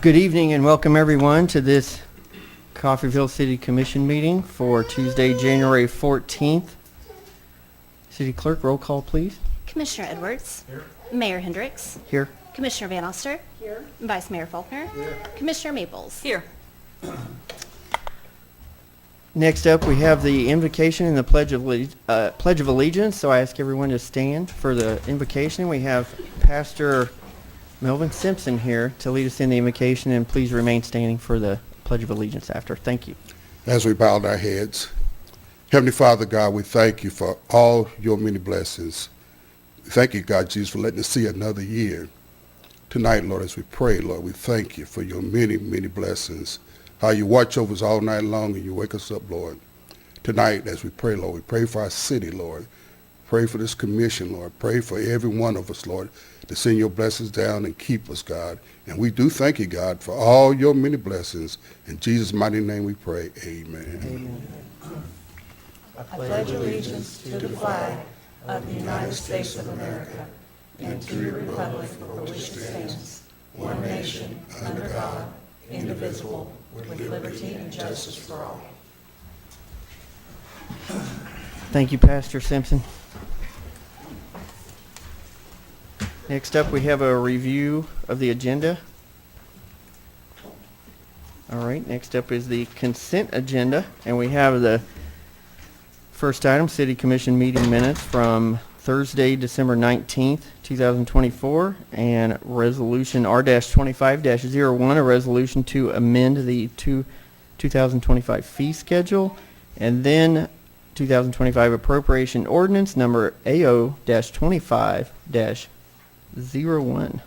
Good evening and welcome everyone to this Coffeyville City Commission meeting for Tuesday, January 14th. City Clerk, roll call please. Commissioner Edwards. Here. Mayor Hendricks. Here. Commissioner Van Oster. Here. Vice Mayor Faulkner. Here. Commissioner Maples. Here. Next up, we have the invocation and the Pledge of Allegiance. So I ask everyone to stand for the invocation. We have Pastor Melvin Simpson here to lead us in the invocation, and please remain standing for the Pledge of Allegiance after. Thank you. As we bowed our heads, Heavenly Father, God, we thank you for all your many blessings. Thank you, God, Jesus, for letting us see another year. Tonight, Lord, as we pray, Lord, we thank you for your many, many blessings. How you watch over us all night long and you wake us up, Lord. Tonight, as we pray, Lord, we pray for our city, Lord. Pray for this commission, Lord. Pray for every one of us, Lord, to send your blessings down and keep us, God. And we do thank you, God, for all your many blessings. In Jesus' mighty name we pray. Amen. Amen. I pledge allegiance to the flag of the United States of America and to the republic for which it stands, one nation, under God, indivisible, with liberty and justice for all. Thank you, Pastor Simpson. Next up, we have a review of the agenda. All right, next up is the consent agenda, and we have the first item, City Commission meeting minutes from Thursday, December 19th, 2024, and Resolution R-25-01, a resolution to amend the 2025 fee schedule, and then 2025 appropriation ordinance number AO-25-01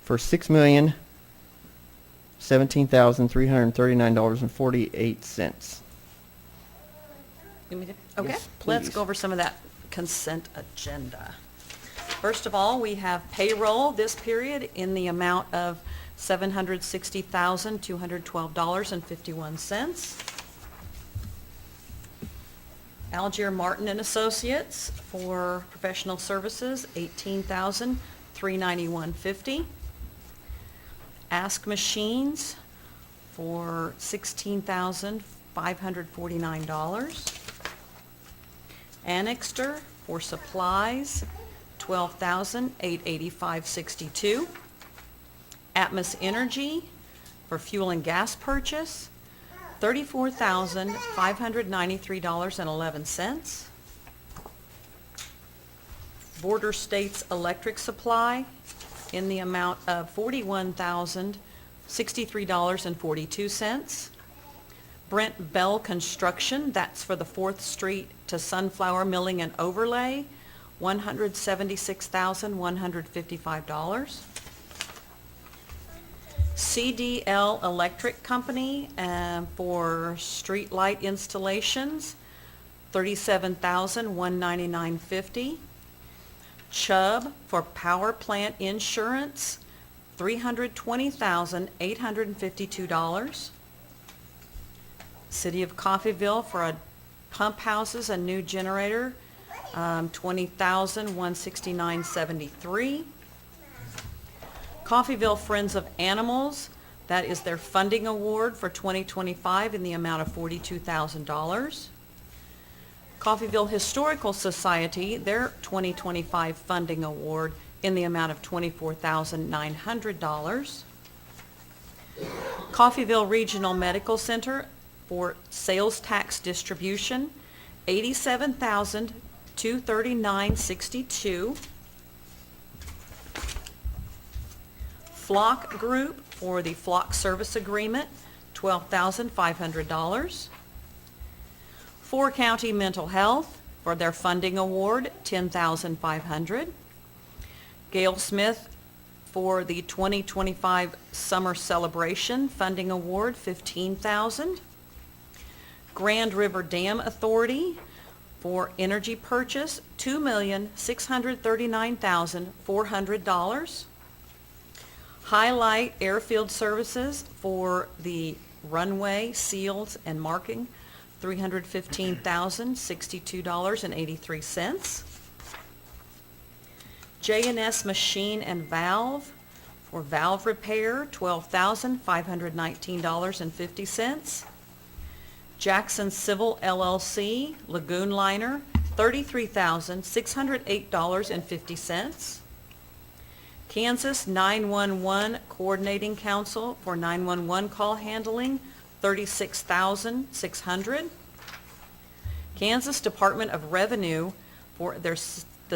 for $6,017,339.48. Okay, Yes, let's please. go over some of that consent agenda. First of all, we have payroll this period in the amount of $760,212.51. Algier Martin and Associates for professional services, $18,391.50. Ask Machines for $16,549. Annixter for supplies, $12,885.62. Atmos Energy for fuel and gas purchase, $34,593.11. Border States Electric Supply in the amount of $41,063.42. Brent Bell Construction, that's for the 4th Street to Sunflower Milling and Overlay, $176,155. CDL Electric Company for street light installations, $37,199.50. Chubb for power plant insurance, $320,852. City of Coffeyville for a pump houses, a new generator, $20,169.73. Coffeyville Friends of Animals, that is their funding award for 2025 in the amount of $42,000. Coffeyville Historical Society, their 2025 funding award in the amount of $24,900. Coffeyville Regional Medical Center for sales tax distribution, $87,239.62. Flock Group for the Flock Service Agreement, $12,500. 4 County Mental Health for their funding award, $10,500. Gail Smith for the 2025 Summer Celebration funding award, $15,000. Grand River Dam Authority for energy purchase, $2,639,400. Highlight Airfield Services for the runway, seals, and marking, $315,062.83. J&S Machine and Valve For valve repair, $12,519.50. Jackson Civil LLC, lagoon liner, $33,608.50. Kansas 911 Coordinating Council for 911 call handling, $36,600. Kansas Department of Revenue for the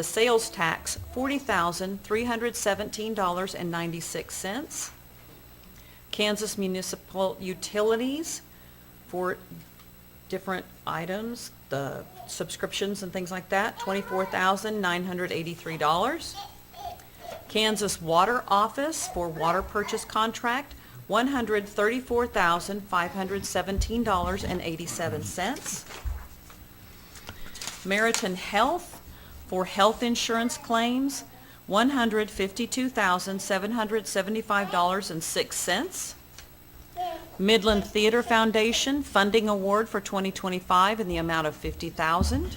sales tax, $40,317.96. Kansas Municipal Utilities for different items, the subscriptions and things like that, $24,983. Kansas Water Office for water purchase contract, $134,517.87. Meriton Health for health insurance claims, $152,775.06. Midland Theater Foundation funding award for 2025 in the amount of $50,000.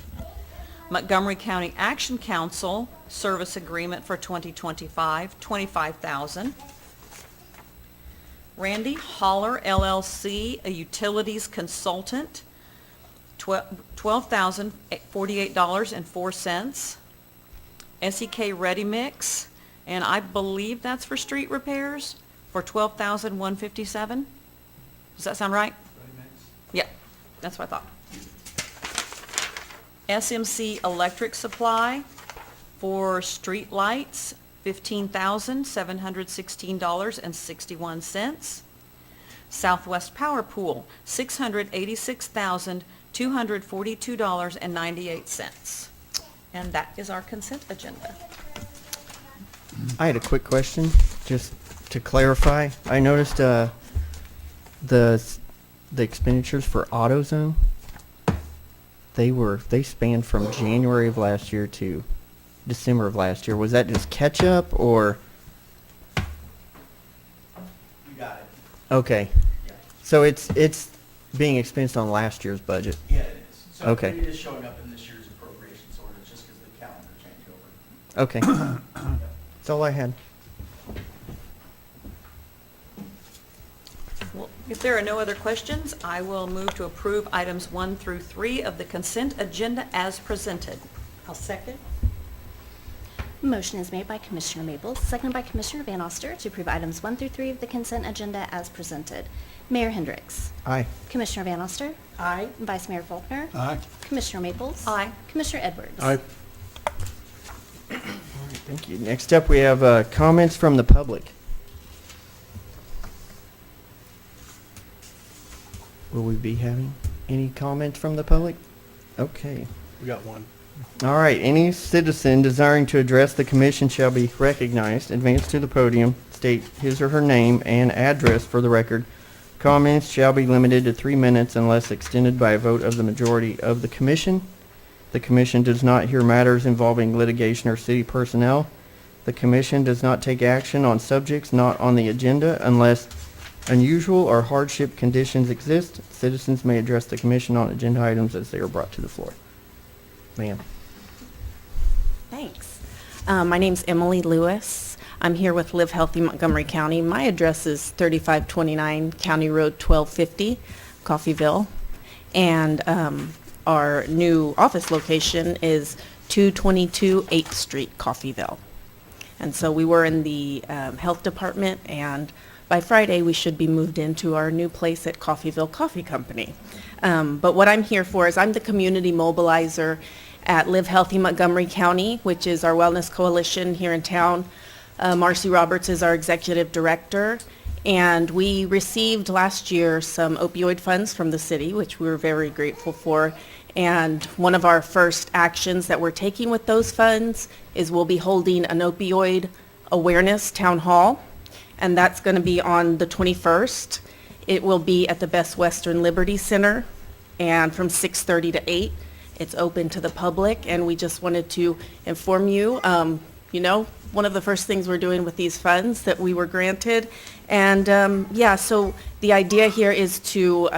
Montgomery County Action Council service agreement for 2025, $25,000. Randy Holler LLC, a utilities consultant, $12,048.04. SEK Ready Mix, and I believe that's for street repairs, for $12,157. Does that sound right? Yeah, that's what I thought. SMC Electric Supply for street lights, $15,716.61. Southwest Power Pool, $686,242.98. And that is our consent agenda. I had a quick question, just to clarify. I noticed the expenditures for AutoZone, they spanned from January of last year to December of last year. Was that just catch up, or? You got it. Okay. Yeah. So it's being expensed on last year's budget. Yeah, it is. So Okay. it is showing up in this year's appropriations order, it's just because the calendar changed over. Okay. That's all I had. Well, if there are no other questions, I will move to approve items 1 through 3 of the consent agenda as presented. I'll second. Motion is made by Commissioner Maples, seconded by Commissioner Van Oster to approve items 1 through 3 of the consent agenda as presented. Mayor Hendricks. Aye. Commissioner Van Oster. Aye. Vice Mayor Faulkner. Aye. Commissioner Maples. Aye. Commissioner Edwards. Aye. Thank you. Next up, we have comments from the public. Will we be having any comments from the public? Okay. We got one. All right. Any citizen desiring to address the commission shall be recognized, advance to the podium, state his or her name and address for the record. Comments shall be limited to 3 minutes unless extended by a vote of the majority of the commission. The commission does not hear matters involving litigation or city personnel. The commission does not take action on subjects not on the agenda unless unusual or hardship conditions exist. Citizens may address the commission on agenda items as they are brought to the floor. Ma'am. Thanks. My name's Emily Lewis. I'm here with Live Healthy Montgomery County. My address is 3529 County Road 1250, Coffeyville. And our new office location is 222 8th Street, Coffeyville. And so we were in the health department, and by Friday we should be moved into our new place at Coffeyville Coffee Company. But what I'm here for is I'm the community mobilizer at Live Healthy Montgomery County, which is our wellness coalition here in town. Marcy Roberts is our executive director, and we received last year some opioid funds from the city, which we were very grateful for. And one of our first actions that we're taking with those funds is we'll be holding an opioid awareness town hall, and that's going to be on the 21st. It will be at the Best Western Liberty Center, and from 6:30 to 8. It's open to the public, and we just wanted to inform you, one of the first things we're doing with these funds that we were granted. And so the idea here is to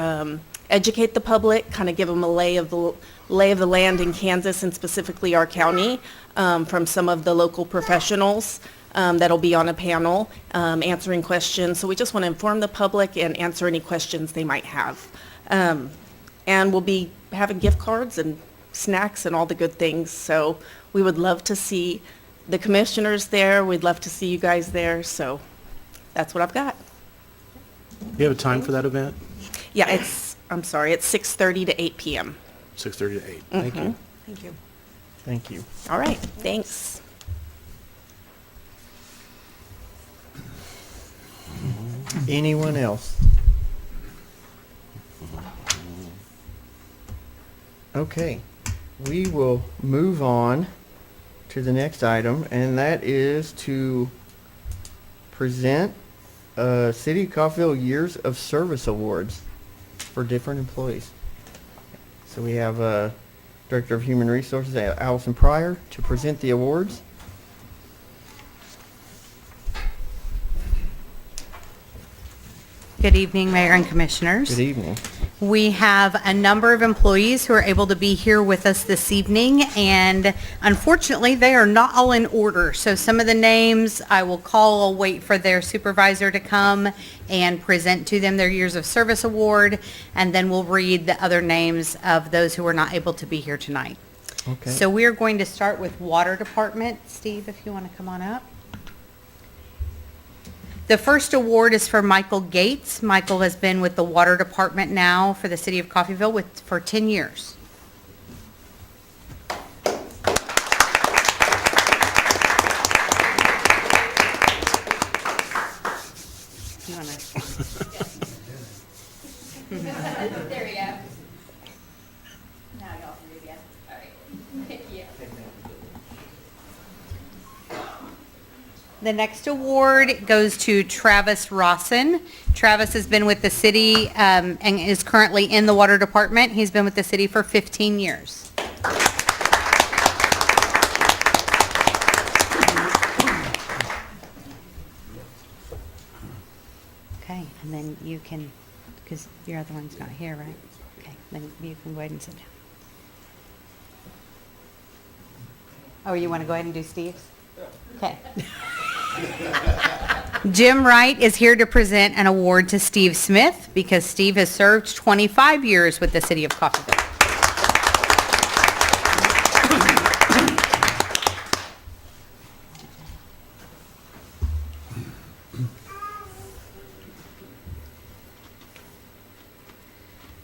educate the public, kind of give them a lay of the land in Kansas and specifically our county from some of the local professionals. that'll be on a panel answering questions. So we just want to inform the public and answer any questions they might have. And we'll be having gift cards and snacks and all the good things. So we would love to see the commissioners there. We'd love to see you guys there. So that's what I've got. You have a time for that event? Yeah, it's 6:30 to 8 p.m. 6:30 to 8. Thank you. Thank you. Thank you. All right, thanks. Anyone else? Okay, we will move on to the next item, and that is to present City of Coffeyville Years of Service Awards for different employees. So we have Director of Human Resources, Allison Pryor, to present the awards. Good evening, Mayor and Commissioners. Good evening. We have a number of employees who are able to be here with us this evening, and unfortunately, they are not all in order. So some of the names I will call, I'll wait for their supervisor to come and present to them their Years of Service Award, and then we'll read the other names of those who were not able to be here tonight. Okay. So we are going to start with Water Department. Steve, if you want to come on up. The first award is for Michael Gates. Michael has been with the Water Department now for the City of Coffeyville for 10 years. You wanna- There we go. Now y'all can do it again. All right. Thank you. The next award goes to Travis Rawson. Travis has been with the city and is currently in the Water Department. He's been with the city for 15 years. Okay, and then you can, because your other one's not here, right? Okay, then you can go ahead and sit down. Oh, you want to go ahead and do Steve's? Okay. Jim Wright is here to present an award to Steve Smith because Steve has served 25 years with the City of Coffeyville.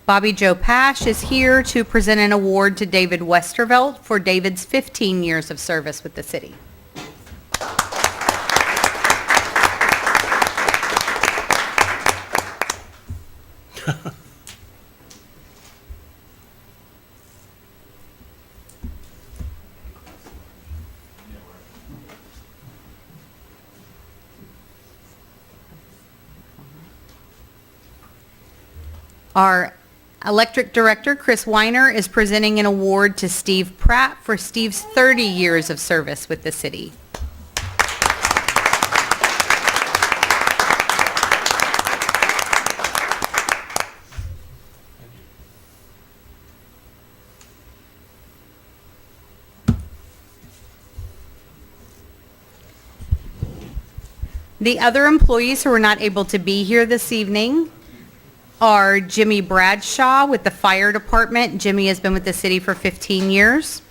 Bobby Joe Pash is here to present an award to David Westervelt for David's 15 years of service with the city. Our Electric Director, Chris Weiner, is presenting an award to Steve Pratt for Steve's 30 years of service with the city. The other employees who are not able to be here this evening are Jimmy Bradshaw with the Fire Department. Jimmy has been with the city for 15 years.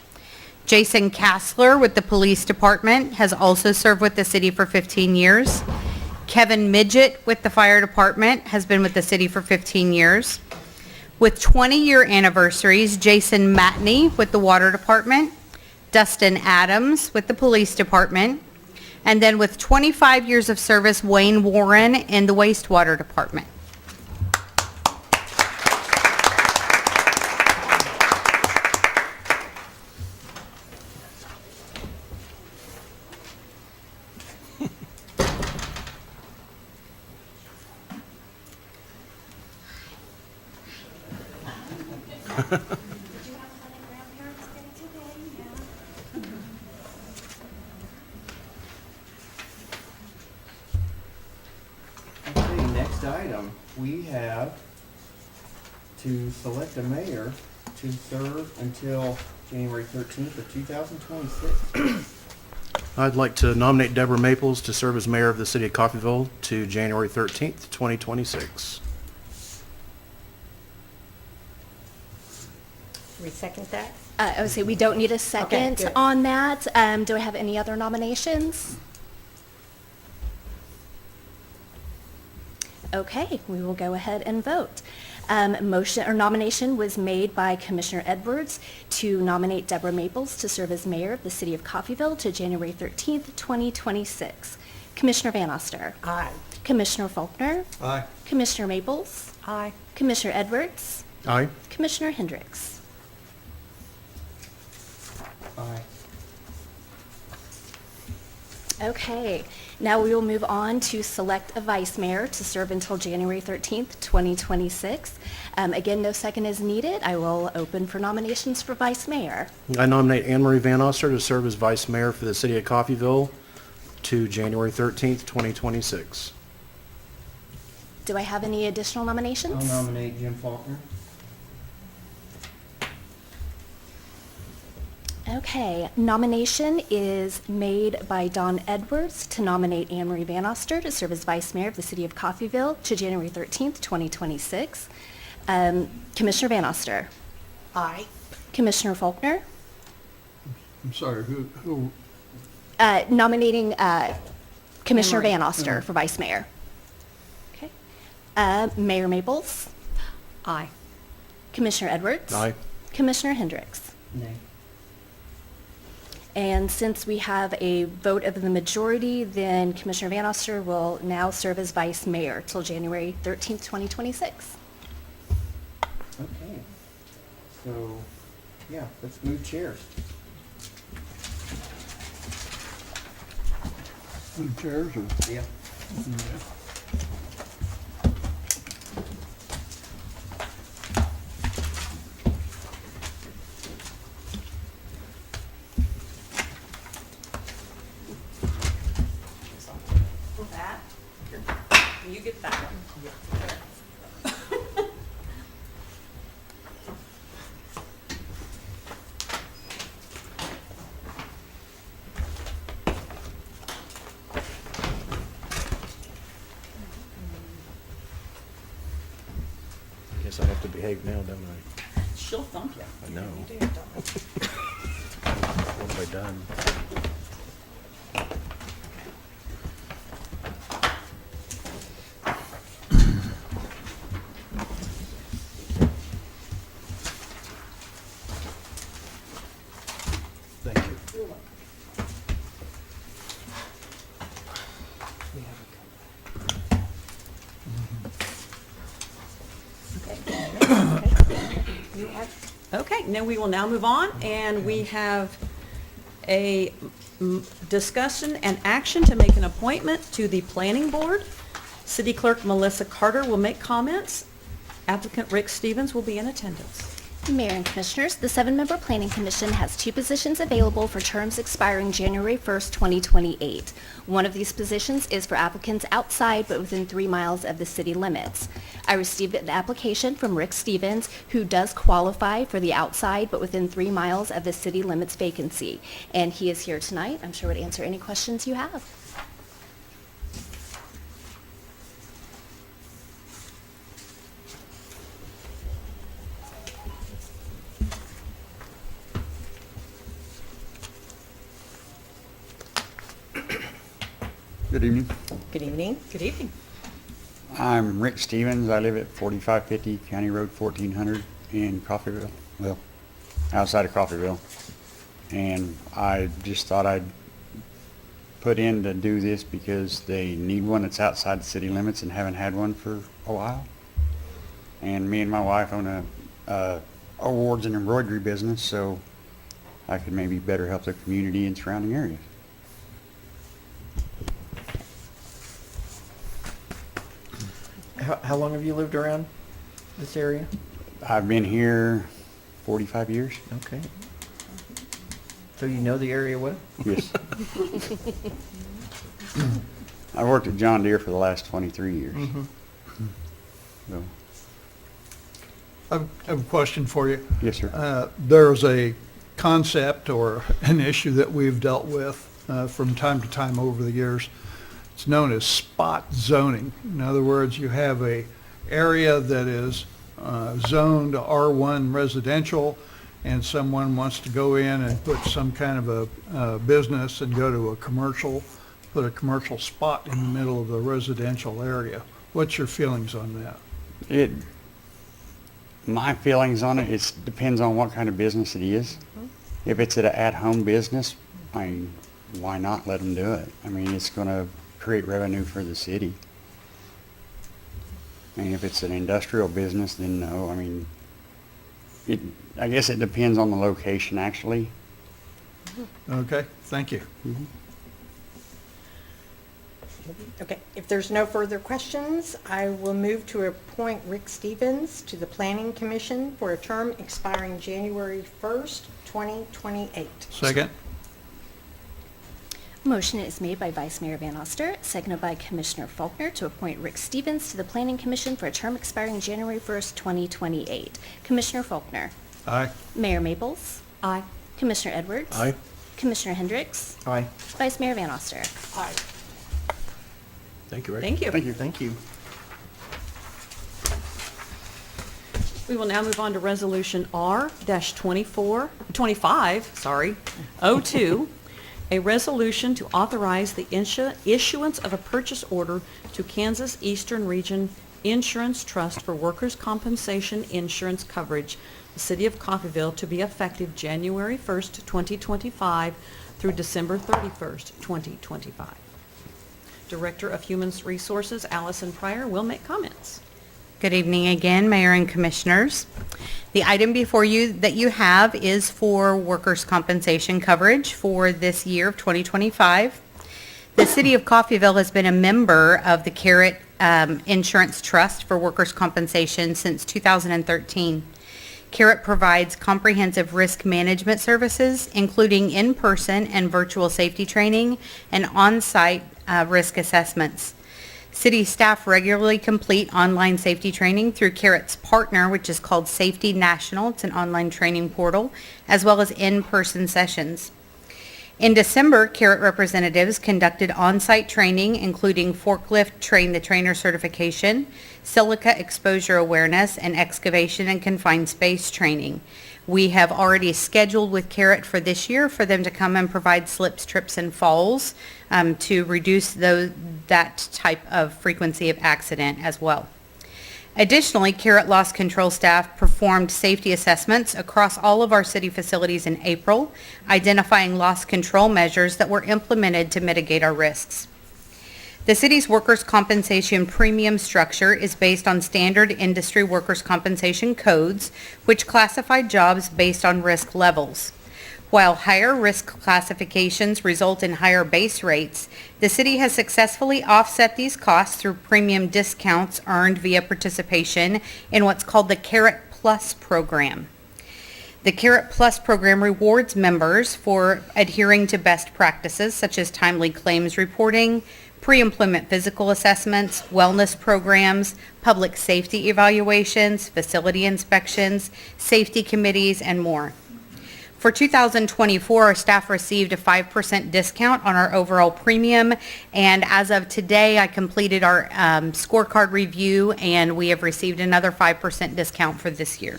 Jason Kassler with the Police Department has also served with the city for 15 years. Kevin Midget with the Fire Department has been with the city for 15 years. With 20-year anniversaries, Jason Matney with the Water Department, Dustin Adams with the Police Department, and then with 25 years of service, Wayne Warren in the Wastewater Department. Okay, next item, we have to select a mayor to serve until January 13th of 2026. I'd like to nominate Deborah Maples to serve as mayor of the city of Coffeyville to January 13th, 2026. We second that? I would say we don't need a second good. on that. Do I have any other nominations? Okay, we will go ahead and vote. Nomination was made by Commissioner Edwards to nominate Deborah Maples to serve as mayor of the city of Coffeyville to January 13th, 2026. Commissioner Van Oster. Aye. Commissioner Faulkner. Aye. Commissioner Maples. Aye. Commissioner Edwards. Aye. Commissioner Hendricks. Aye. Okay, now we will move on to select a vice mayor to serve until January 13th, 2026. Again, no second is needed. I will open for nominations for vice mayor. I nominate Anne Marie Van Oster to serve as vice mayor for the city of Coffeyville to January 13th, 2026. Do I have any additional nominations? I'll nominate Jim Faulkner. Okay, nomination is made by Don Edwards to nominate Anne Marie Van Oster to serve as vice mayor of the city of Coffeyville to January 13th, 2026. Commissioner Van Oster. Aye. Commissioner Faulkner. I'm sorry, who, Nominating Commissioner Anne Marie. Van Oster for vice mayor. Okay. Mayor Maples. Aye. Commissioner Edwards. Aye. Commissioner Hendricks. Nay. And since we have a vote of the majority, then Commissioner Van Oster will now serve as vice mayor till January 13th, 2026. Okay. So, yeah, let's move chairs. who chairs or? Yeah. That? You get that one. I guess I have to behave now, don't I? She'll thump you. I know. You do, don't What have I done? Thank you. Okay, now we will now move on, and we have a discussion and action to make an appointment to the planning board. City Clerk Melissa Carter will make comments. Applicant Rick Stevens will be in attendance. Mayor and Commissioners, the 7-member Planning Commission has 2 positions available for terms expiring January 1st, 2028. One of these positions is for applicants outside but within 3 miles of the city limits. I received an application from Rick Stevens, who does qualify for the outside but within 3 miles of the city limits vacancy, and he is here tonight. I'm sure would answer any questions you have. Good evening. Good evening. Good evening. I'm Rick Stevens. I live at 4550 County Road 1400 in Coffeyville, well, outside of Coffeyville. And I just thought I'd put in to do this because they need one that's outside the city limits and haven't had one for a while. And me and my wife own a awards and embroidery business, so I could maybe better help the community and surrounding areas. How long have you lived around this area? I've been here 45 years. Okay. So you know the area well? Yes. I worked at John Deere for the last 23 years. So, I have a question for you. yes, sir. There's a concept or an issue that we've dealt with from time to time over the years. It's known as spot zoning. In other words, you have a area that is zoned R1 residential, and someone wants to go in and put some kind of a business and go to a commercial, put a commercial spot in the middle of the residential area. What's your feelings on that? My feelings on it, it depends on what kind of business it is. If it's an at-home business, I mean, why not let them do it? I mean, it's going to create revenue for the city. And if it's an industrial business, then no. I mean, I guess it depends on the location, actually. Okay, thank you. Okay, if there's no further questions, I will move to appoint Rick Stevens to the Planning Commission for a term expiring January 1st, 2028. Second? Motion is made by Vice Mayor Van Oster, seconded by Commissioner Faulkner to appoint Rick Stevens to the Planning Commission for a term expiring January 1st, 2028. Commissioner Faulkner. Aye. Mayor Maples. Aye. Commissioner Edwards. Aye. Commissioner Hendricks. Aye. Vice Mayor Van Oster. Aye. Thank you, Rick. Thank you. Thank you. Thank you. We will now move on to Resolution R-25, 02, a resolution to authorize the issuance of a purchase order to Kansas Eastern Region Insurance Trust for workers' compensation insurance coverage, the City of Coffeyville, to be effective January 1st, 2025 through December 31st, 2025. Director of Human Resources, Allison Pryor, will make comments. Good evening again, Mayor and Commissioners. The item before you that you have is for workers' compensation coverage for this year of 2025. The City of Coffeyville has been a member of the Carrot Insurance Trust for workers' compensation since 2013. Carrot provides comprehensive risk management services, including in-person and virtual safety training and on-site risk assessments. City staff regularly complete online safety training through Carrot's partner, which is called Safety National. It's an online training portal, as well as in-person sessions. In December, Carrot representatives conducted on-site training, including forklift train the trainer certification, silica exposure awareness, and excavation and confined space training. We have already scheduled with Carrot for this year for them to come and provide slips, trips, and falls to reduce that type of frequency of accident as well. Additionally, Carrot Loss Control staff performed safety assessments across all of our city facilities in April, identifying loss control measures that were implemented to mitigate our risks. The city's workers' compensation premium structure is based on standard industry workers' compensation codes, which classify jobs based on risk levels. While higher risk classifications result in higher base rates, the city has successfully offset these costs through premium discounts earned via participation in what's called the Carrot Plus program. The Carrot Plus program rewards members for adhering to best practices such as timely claims reporting, pre-employment physical assessments, wellness programs, public safety evaluations, facility inspections, safety committees, and more. For 2024, our staff received a 5% discount on our overall premium, and as of today, I completed our scorecard review, and we have received another 5% discount for this year.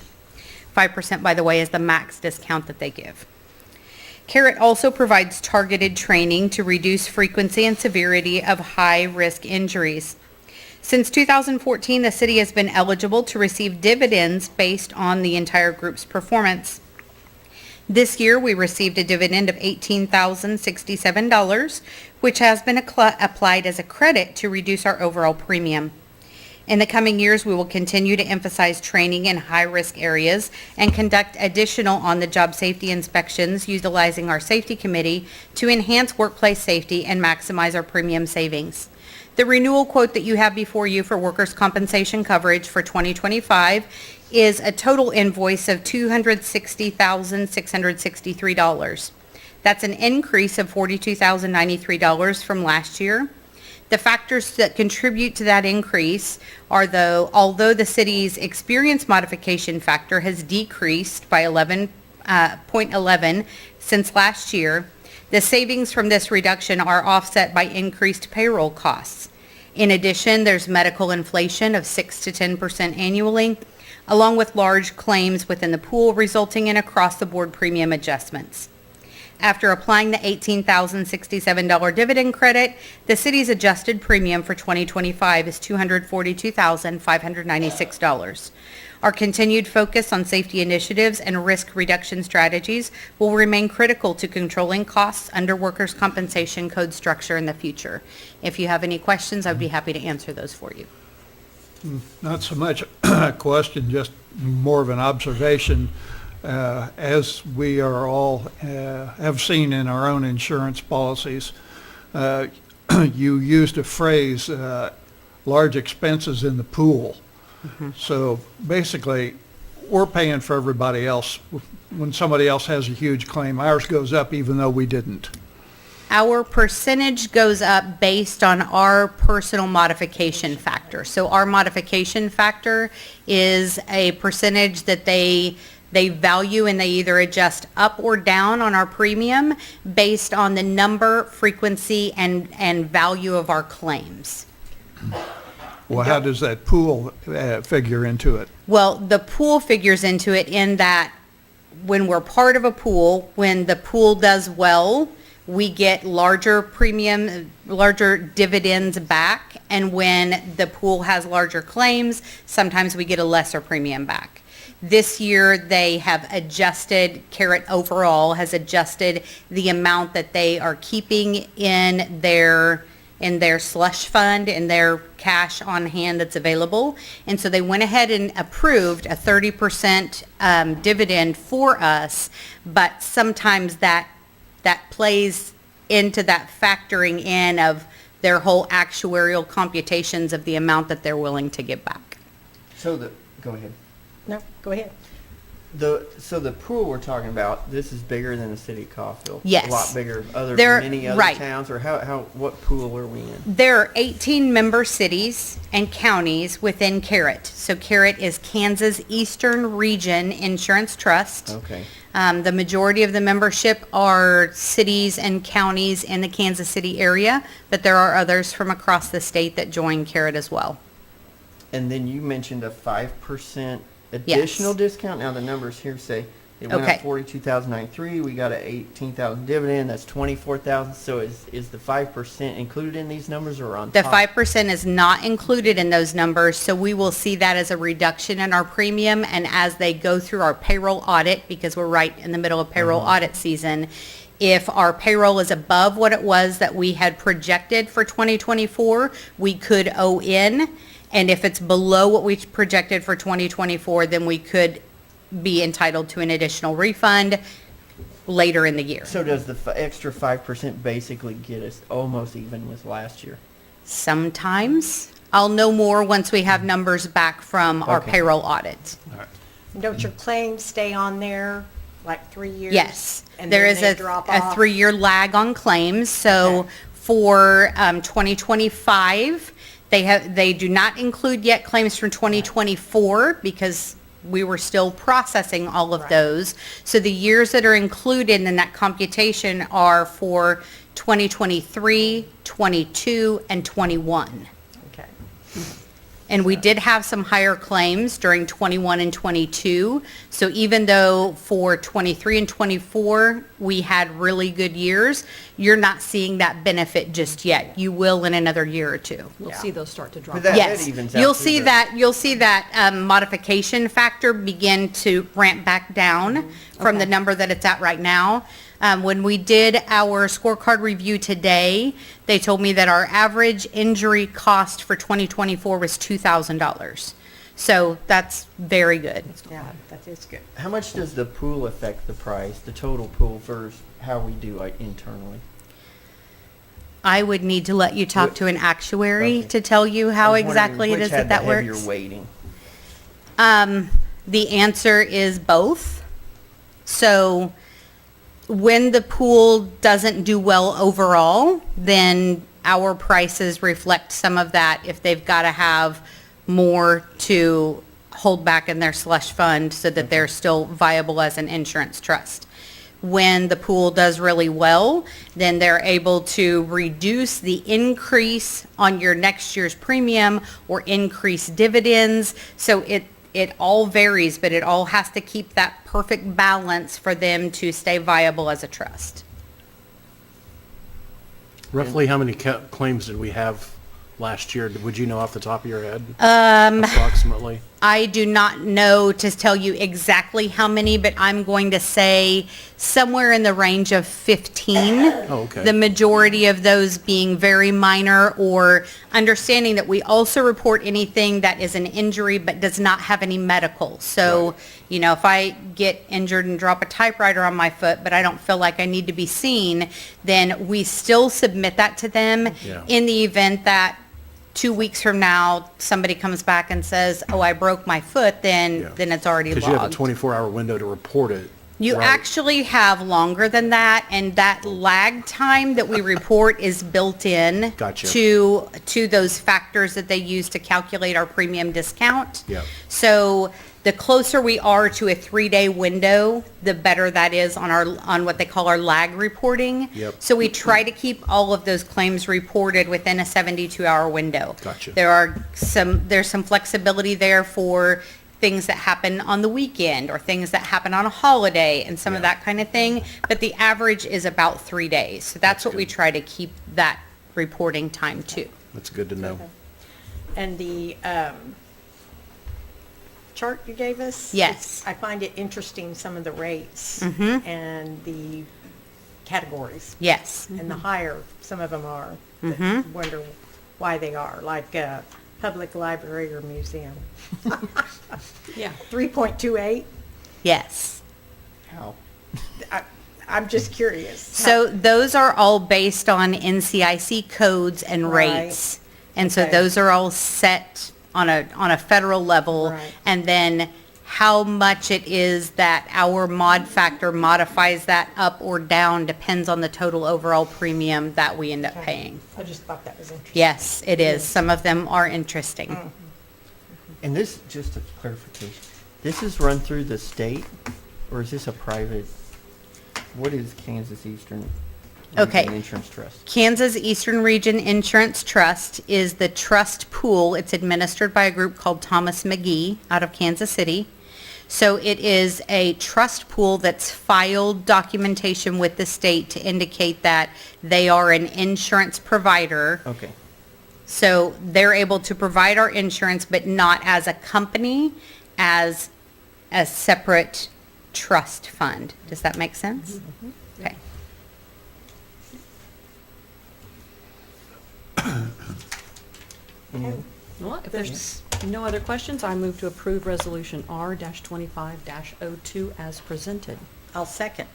5%, by the way, is the max discount that they give. Carrot also provides targeted training to reduce frequency and severity of high-risk injuries. Since 2014, the city has been eligible to receive dividends based on the entire group's performance. This year, we received a dividend of $18,067, which has been applied as a credit to reduce our overall premium. In the coming years, we will continue to emphasize training in high-risk areas and conduct additional on-the-job safety inspections utilizing our safety committee to enhance workplace safety and maximize our premium savings. The renewal quote that you have before you for workers' compensation coverage for 2025 is a total invoice of $260,663. That's an increase of $42,093 from last year. The factors that contribute to that increase are although the city's experience modification factor has decreased by 11.11 since last year, The savings from this reduction are offset by increased payroll costs. In addition, there's medical inflation of 6 to 10% annually, along with large claims within the pool resulting in across-the-board premium adjustments. After applying the $18,067 dividend credit, the city's adjusted premium for 2025 is $242,596. Our continued focus on safety initiatives and risk reduction strategies will remain critical to controlling costs under workers' compensation code structure in the future. If you have any questions, I'd be happy to answer those for you. Not so much a question, just more of an observation. As we are all have seen in our own insurance policies, you used a phrase, large expenses in the pool. So basically, we're paying for everybody else. When somebody else has a huge claim, ours goes up even though we didn't. Our percentage goes up based on our personal modification factor. So our modification factor is a percentage that they value, and they either adjust up or down on our premium based on the number, frequency, and value of our claims. Well, how does that pool figure into it? Well, the pool figures into it in that when we're part of a pool, when the pool does well, we get larger premium, larger dividends back. And when the pool has larger claims, sometimes we get a lesser premium back. This year, they have adjusted, Carrot overall has adjusted the amount that they are keeping in their slush fund, in their cash on hand that's available. And so they went ahead and approved a 30% dividend for us, but sometimes that plays into that factoring in of their whole actuarial computations of the amount that they're willing to give back. Go ahead. No, go ahead. So the pool we're talking about, this is bigger than the city of Coffeyville. Yes. A lot bigger. Many other right. towns, or what pool are we in? There are 18 member cities and counties within Carrot. So Carrot is Kansas Eastern Region Insurance Trust. Okay. The majority of the membership are cities and counties in the Kansas City area, but there are others from across the state that join Carrot as well. And then you mentioned a 5% additional discount. Now the numbers here say it went up 42,093. We got a 18,000 dividend. That's 24,000. So is the 5% included in these numbers or on The top? 5% is not included in those numbers, so we will see that as a reduction in our premium. And as they go through our payroll audit, because we're right in the middle of payroll audit season, if our payroll is above what it was that we had projected for 2024, we could owe in. And if it's below what we projected for 2024, then we could be entitled to an additional refund later in the year. So does the extra 5% basically get us almost even with last year? Sometimes. I'll know more once we have numbers back from our payroll audit. Don't your claims stay on there like 3 years? Yes. And There then is they a drop off? 3-year lag on claims. So for 2025, they do not include yet claims from 2024 because we were still processing all of those. So the years that are included in that computation are for 2023, 22, and 21. Okay. And we did have some higher claims during 21 and 22. So even though for 23 and 24, we had really good years, you're not seeing that benefit just yet. You will in another year or two. We'll see those start to drop. But that Yes, evens out you'll through see the- that, modification factor begin to ramp back down from the number that it's at right now. When we did our scorecard review today, they told me that our average injury cost for 2024 was $2,000. So that's very good. Yeah, that is good. How much does the pool affect the price, the total pool versus how we do internally? I would need to let you talk to an actuary Okay. to tell you how I was wondering exactly it which is had that the works. heavier weighting. The answer is both. So when the pool doesn't do well overall, then our prices reflect some of that if they've got to have more to hold back in their slush fund so that they're still viable as an insurance trust. when the pool does really well, then they're able to reduce the increase on your next year's premium or increase dividends. So it all varies, but it all has to keep that perfect balance for them to stay viable as a trust. Roughly how many claims did we have last year? Would you know off the top of your head? Approximately? I do not know to tell you exactly how many, but I'm going to say somewhere in the range of 15. Oh, okay. The majority of those being very minor, or understanding that we also report anything that is an injury but does not have any medical. So, you know, if I get injured and drop a typewriter on my foot, but I don't feel like I need to be seen, then we still submit that to them. Yeah. In the event that 2 weeks from now, somebody comes back and says, oh, I broke my foot, then Yeah. then it's already logged. Because you have a 24-hour window to report it. You right? actually have longer than that, and that lag time that we report is built in Gotcha. to those factors that they use to calculate our premium discount. Yep. So the closer we are to a 3-day window, the better that is on what they call our lag reporting. Yep. So we try to keep all of those claims reported within a 72-hour window. Gotcha. There's some flexibility there for things that happen on the weekend or things that happen on a holiday and some of that kind of thing. But the average is about 3 days. So that's what we try to keep that reporting time to. That's good to know. And the chart you gave us? Yes. I find it interesting, some of the rates and the categories. Yes. And the higher some of them are. That wonder why they are, like public library or museum. Yeah. 3.28. Yes. How? I'm just curious. So those are all based on NCIC codes and Right. rates. And so Okay. those are all set on a federal level. Right. And then how much it is that our mod factor modifies that up or down depends on the total overall premium that we end up Okay. paying. I just thought that was interesting. Yes, it is. Some of them are interesting. And this, just a clarification, this is run through the state, or is this a private, what is Kansas Eastern Okay. Region Insurance Trust? Kansas Eastern Region Insurance Trust is the trust pool. It's administered by a group called Thomas McGee out of Kansas City. So it is a trust pool that's filed documentation with the state to indicate that they are an insurance provider. Okay. So they're able to provide our insurance, but not as a company, as a separate trust fund. Does that make sense? Okay. Well, if there's no other questions, I move to approve Resolution R-25-02 as presented. I'll second.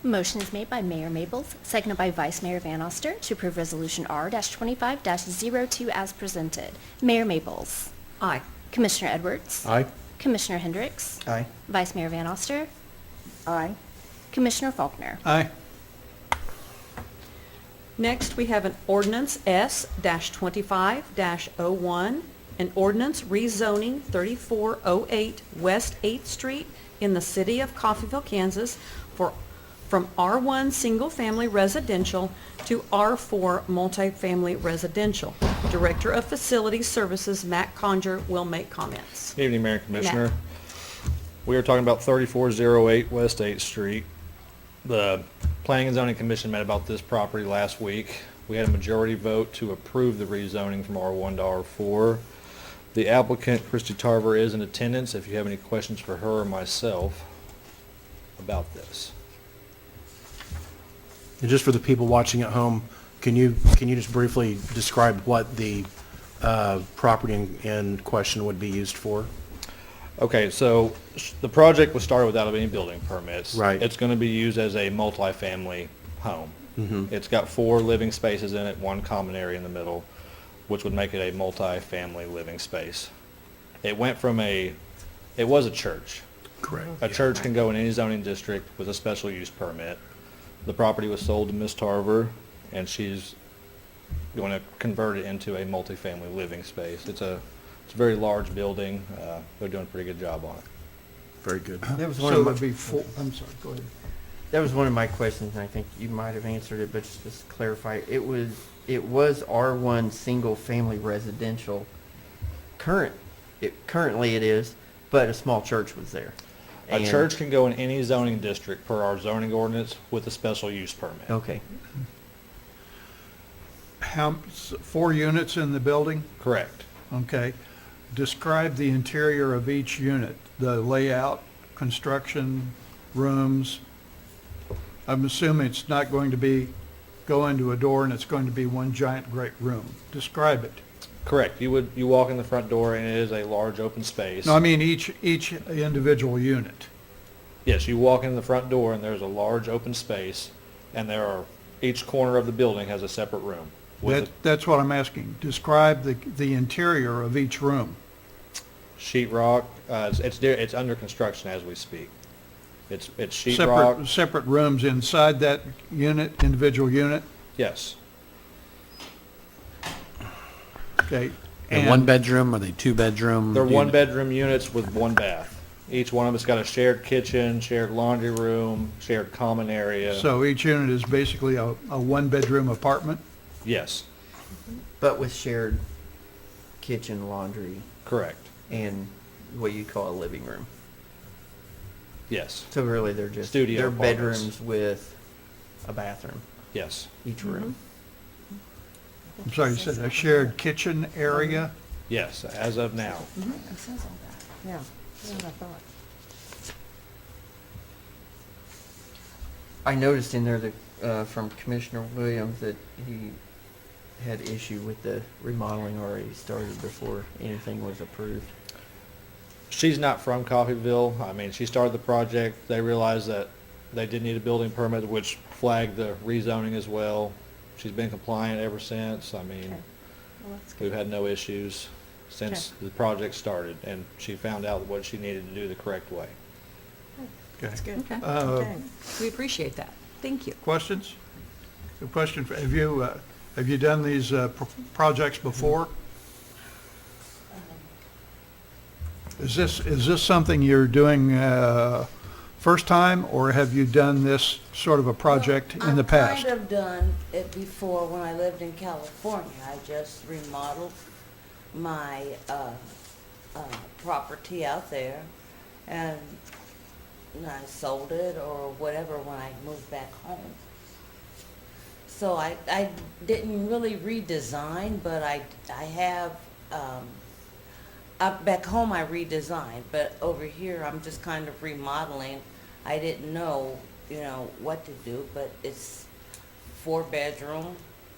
Motion is made by Mayor Maples, seconded by Vice Mayor Van Oster to approve Resolution R-25-02 as presented. Mayor Maples. Aye. Commissioner Edwards. Aye. Commissioner Hendricks. Aye. Vice Mayor Van Oster. Aye. Commissioner Faulkner. Aye. Next, we have an ordinance S-25-01, an ordinance rezoning 3408 West 8th Street in the city of Coffeyville, Kansas from R1 Single Family Residential to R4 Multifamily Residential. Director of Facility Services, Matt Conger, will make comments. Good evening, Mayor and Commissioner. We are talking about 3408 West 8th Street. The Planning and Zoning Commission met about this property last week. We had a majority vote to approve the rezoning from R1 to R4. The applicant, Christy Tarver, is in attendance if you have any questions for her or myself about this. And just for the people watching at home, can you just briefly describe what the property in question would be used for? Okay, so the project was started without any building permits. Right. It's going to be used as a multifamily home. Mhm. It's got 4 living spaces in it, 1 common area in the middle, which would make it a multifamily living space. It went from it was a church. Correct. A church can go in any zoning district with a special use permit. The property was sold to Ms. Tarver, and she's going to convert it into a multifamily living space. It's a very large building. They're doing a pretty good job on it. Very good. That was one So of it my, would be four, I'm sorry, go ahead. that was one of my questions, and I think you might have answered it, but just to clarify, it was R1 single family residential. Currently it is, but a small church was there. A And- church can go in any zoning district per our zoning ordinance with a special use permit. Okay. How, 4 units in the building? Correct. Okay. Describe the interior of each unit, the layout, construction, rooms. I'm assuming it's not going to be, go into a door and it's going to be one giant great room. Describe it. Correct. You walk in the front door and it is a large open space. No, I mean each individual unit. Yes, you walk in the front door and there's a large open space, and each corner of the building has a separate room. That's what I'm asking. Describe the interior of each room. Sheetrock, it's under construction as we speak. It's sheetrock, Separate rooms inside that unit, individual unit? yes. Okay. And one bedroom, are they two bedroom? They're unit? one bedroom units with one bath. Each one of them's got a shared kitchen, shared laundry room, shared common area. So each unit is basically a one-bedroom apartment? Yes, But with shared kitchen, laundry, correct. and what you call a living room. Yes, So really, they're just, Studio they're apartments. bedrooms with a bathroom, yes, each room. I'm sorry, you said a shared kitchen area? yes, as of now. It says all that. Yeah, that's what I thought. I noticed in there that, from Commissioner Williams, that he had issue with the remodeling already started before anything was approved. She's not from Coffeyville. I mean, she started the project. They realized that they did need a building permit, which flagged the rezoning as well. She's been compliant ever since. I mean, Well, that's we've good. had no issues since the project started, and she found out what she needed to do the correct way. Okay. Good. Okay. Uh, We appreciate that. Thank you. Questions? A question, have you done these projects before? Is this something you're doing first time, or have you done this sort of a project in the past? I've kind of done it before when I lived in California. I just remodeled my property out there, and I sold it or whatever when I moved back home. So I didn't really redesign, but I have, back home I redesigned, but over here I'm just kind of remodeling. I didn't know, what to do, but it's 4-bedroom,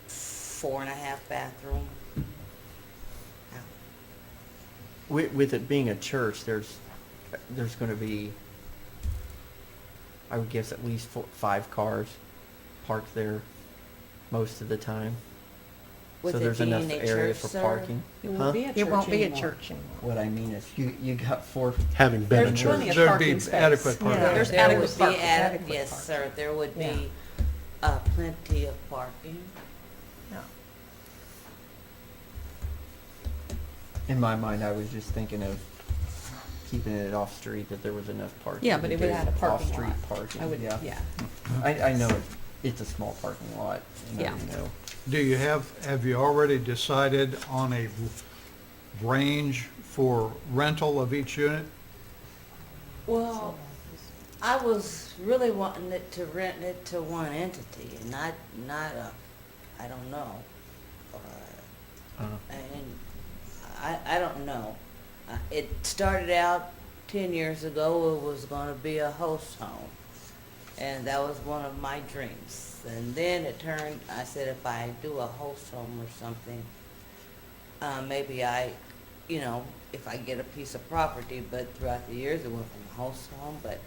4.5 bathroom. With it being a church, there's going to be, I would guess, at least 5 cars parked there most of the time. With So it there's enough being a area church, for sir, parking. It Huh? won't be a church It won't be a anymore. church anymore. What I mean is, you got 4. Having been a There's church. plenty of There'd parking be space. adequate parking. Yeah, There's There adequate would be parking. Adequate yes, parking. sir, there would Yeah. be plenty of parking. Yeah. In my mind, I was just thinking of keeping it off-street, that there was enough parking. Yeah, but to it would do add a parking off-street lot. parking, I would, yeah. yeah. I know it's a small parking lot, and Yeah. I know. Do you have you already decided on a range for rental of each unit? Well, I was really wanting it to rent it to one entity, and not I don't know. And I don't know. It started out 10 years ago, it was going to be a host home. And that was one of my dreams. And then it turned, I said, if I do a host home or something, maybe if I get a piece of property, but throughout the years it went from host home. But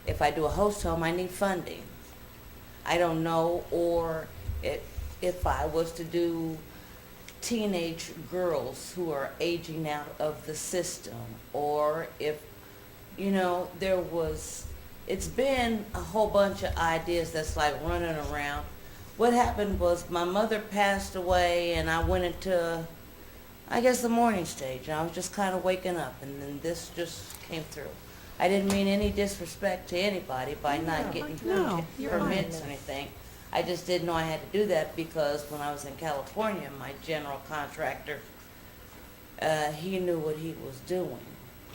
if I do a host home, I need funding. I don't know, or if I was to do teenage girls who are aging out of the system, or if, it's been a whole bunch of ideas that's like running around. What happened was my mother passed away, and I went into, I guess, the mourning stage, and I was just kind of waking up, and then this just came through. I didn't mean any disrespect to anybody by not getting No, you're fine. permits or anything. I just didn't know I had to do that because when I was in California, my general contractor, he knew what he was doing,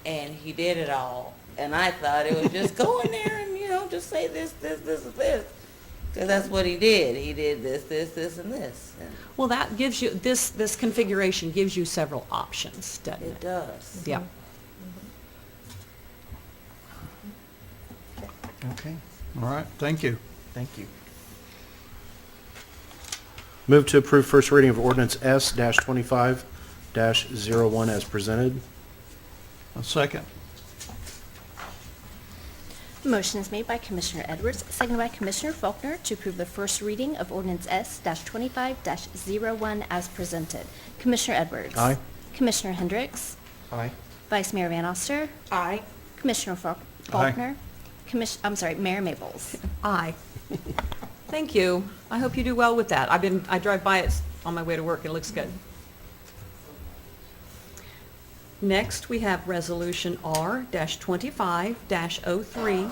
and he did it all. And I thought it was just go in there and, just say this, and this. Because that's what he did. He did this, and this. And Well, that gives you, this configuration gives you several options, doesn't it? it does. Yeah. Okay, All right, thank you. thank you. Move to approve first reading of ordinance S-25-01 as presented. A second. Motion is made by Commissioner Edwards, seconded by Commissioner Faulkner to approve the first reading of ordinance S-25-01 as presented. Commissioner Edwards. Aye. Commissioner Hendricks. Aye. Vice Mayor Van Oster. Aye. Commissioner Faulkner. Mayor Maples. Aye. Thank you. I hope you do well with that. I drive by it on my way to work. It looks good. Next, we have Resolution R-25-03,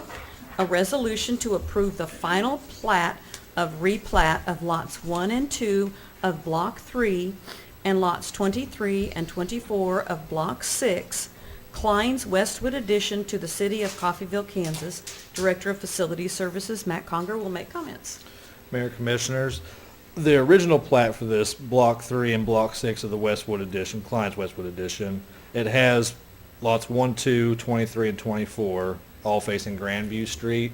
a resolution to approve the final plat of replat of lots 1 and 2 of Block 3 and lots 23 and 24 of Block 6, Klein's Westwood addition to the city of Coffeyville, Kansas. Director of Facility Services, Matt Conger, will make comments. Mayor Commissioners, the original plat for this, Block 3 and Block 6 of the Westwood Edition, Klein's Westwood Edition, it has lots 1, 2, 23, and 24 all facing Grandview Street.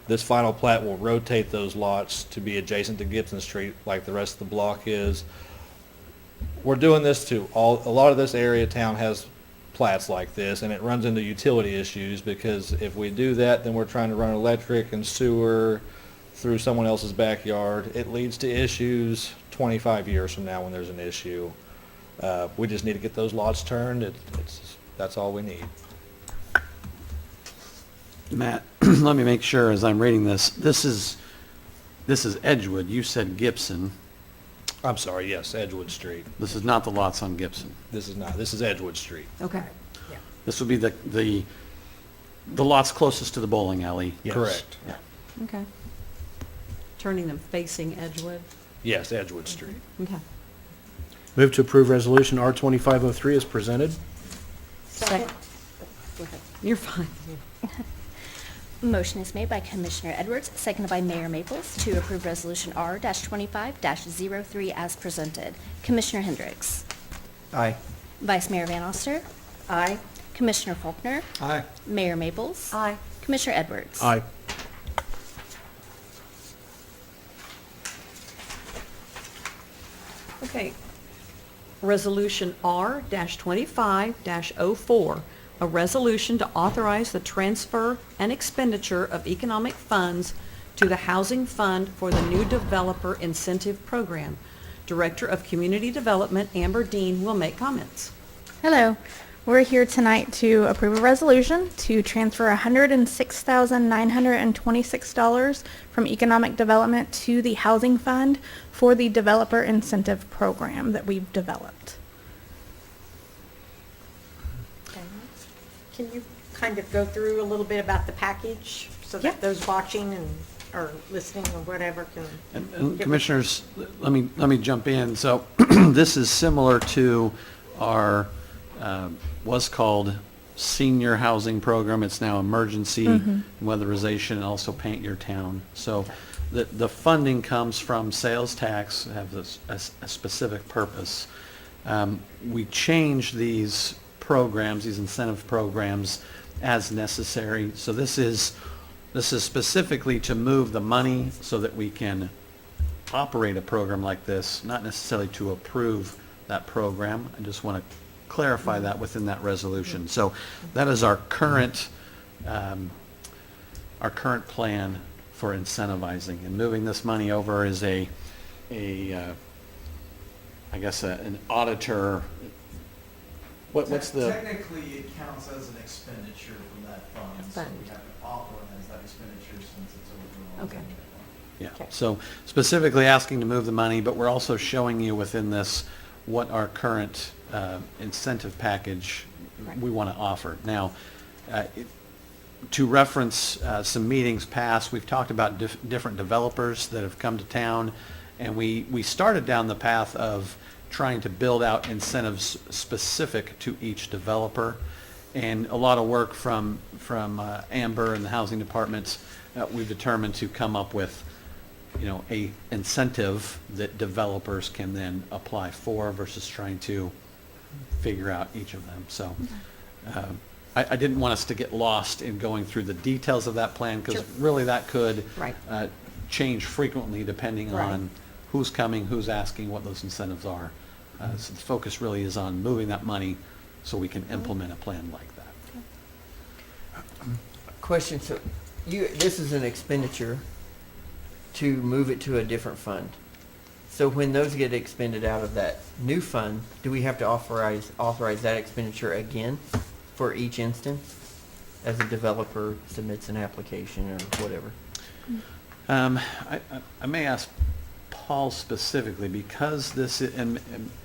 This final plat will rotate those lots to be adjacent to Gibson Street like the rest of the block is. We're doing this a lot of this area of town has plats like this, and it runs into utility issues because if we do that, then we're trying to run electric and sewer through someone else's backyard. It leads to issues 25 years from now when there's an issue. We just need to get those lots turned. That's all we need. Matt, let me make sure as I'm reading this. This is Edgewood. You said Gibson. I'm sorry, yes, Edgewood Street. This is not the lots on Gibson. This is not. This is Edgewood Street. Okay. This would be the lots closest to the bowling alley. Yes. Correct. Yeah. Okay. Turning them facing Edgewood. Yes, Edgewood Street. Okay. Move to approve resolution R-2503 as presented. Second. You're fine. Motion is made by Commissioner Edwards, seconded by Mayor Maples to approve Resolution R-25-03 as presented. Commissioner Hendricks. Aye. Vice Mayor Van Oster. Aye. Commissioner Faulkner. Aye. Mayor Maples. Aye. Commissioner Edwards. Aye. Okay. Resolution R-25-04, a resolution to authorize the transfer and expenditure of economic funds to the Housing Fund for the New Developer Incentive Program. Director of Community Development, Amber Dean, will make comments. Hello. We're here tonight to approve a resolution to transfer $106,926 from economic development to the housing fund for the developer incentive program that we've developed. Can you kind of go through a little bit about the package so Yeah. that those watching or listening or whatever can? And Commissioners, let me jump in. So this is similar to our was called senior housing program. It's now emergency weatherization and also Paint Your Town. So the funding comes from sales tax, have a specific purpose. We change these programs, these incentive programs, as necessary. So this is specifically to move the money so that we can operate a program like this, not necessarily to approve that program. I just want to clarify that within that resolution. So that is our current plan for incentivizing, and moving this money over is I guess an auditor. What's the? Technically, it counts as an expenditure from that fund, so we have to authorize that expenditure since it's over. Okay. Yeah, so specifically asking to move the money, but we're also showing you within this what our current incentive package we want to offer. Now, to reference some meetings past, we've talked about different developers that have come to town, and we started down the path of trying to build out incentives specific to each developer. And a lot of work from Amber and the housing departments, we've determined to come up with, a incentive that developers can then apply for versus trying to figure out each of them. So I didn't want us to get lost in going through the details of that plan, because really that could Right. change frequently depending Right. on who's coming, who's asking, what those incentives are. So the focus really is on moving that money so we can implement a plan like that. Question, so this is an expenditure to move it to a different fund. So when those get expended out of that new fund, do we have to authorize that expenditure again for each instance as a developer submits an application or whatever? I may ask Paul specifically, because this, and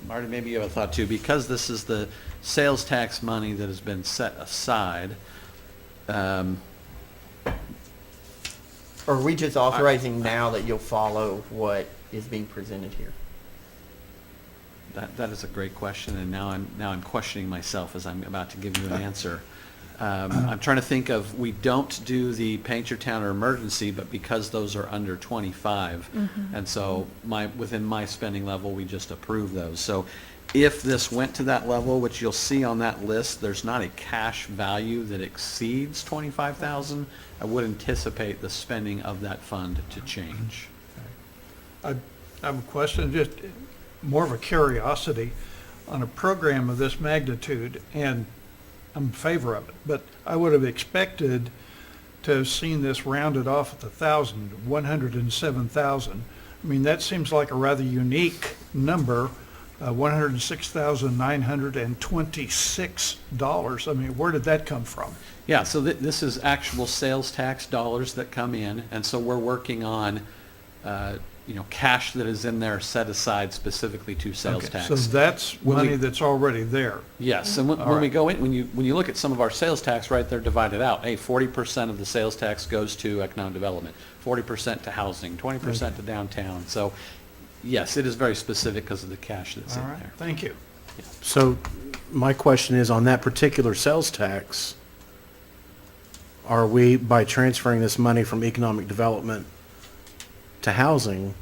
Marty, maybe you have a thought too, because this is the sales tax money that has been set aside. Or are we just authorizing now that you'll follow what is being presented here? That is a great question, and now I'm questioning myself as I'm about to give you an answer. I'm trying to think of, we don't do the Paint Your Town or emergency, but because those are under 25, and so within my spending level, we just approve those. So if this went to that level, which you'll see on that list, there's not a cash value that exceeds 25,000. I would anticipate the spending of that fund to change. I have a question, just more of a curiosity on a program of this magnitude, and I'm in favor of it, but I would have expected to have seen this rounded off at 107,000. I mean, that seems like a rather unique number, $106,926. I mean, where did that come from? Yeah, so this is actual sales tax dollars that come in, and so we're working on, cash that is in there set aside specifically to sales Okay, tax. so that's money that's already there. Yes, and when we go in, when you look at some of our sales tax, right, they're divided out. Hey, 40% of the sales tax goes to economic development, 40% to housing, 20% to downtown. So, yes, it is very specific because of the cash that's in All right, there. thank you. So my question is, on that particular sales tax, are we, by transferring this money from economic development to housing,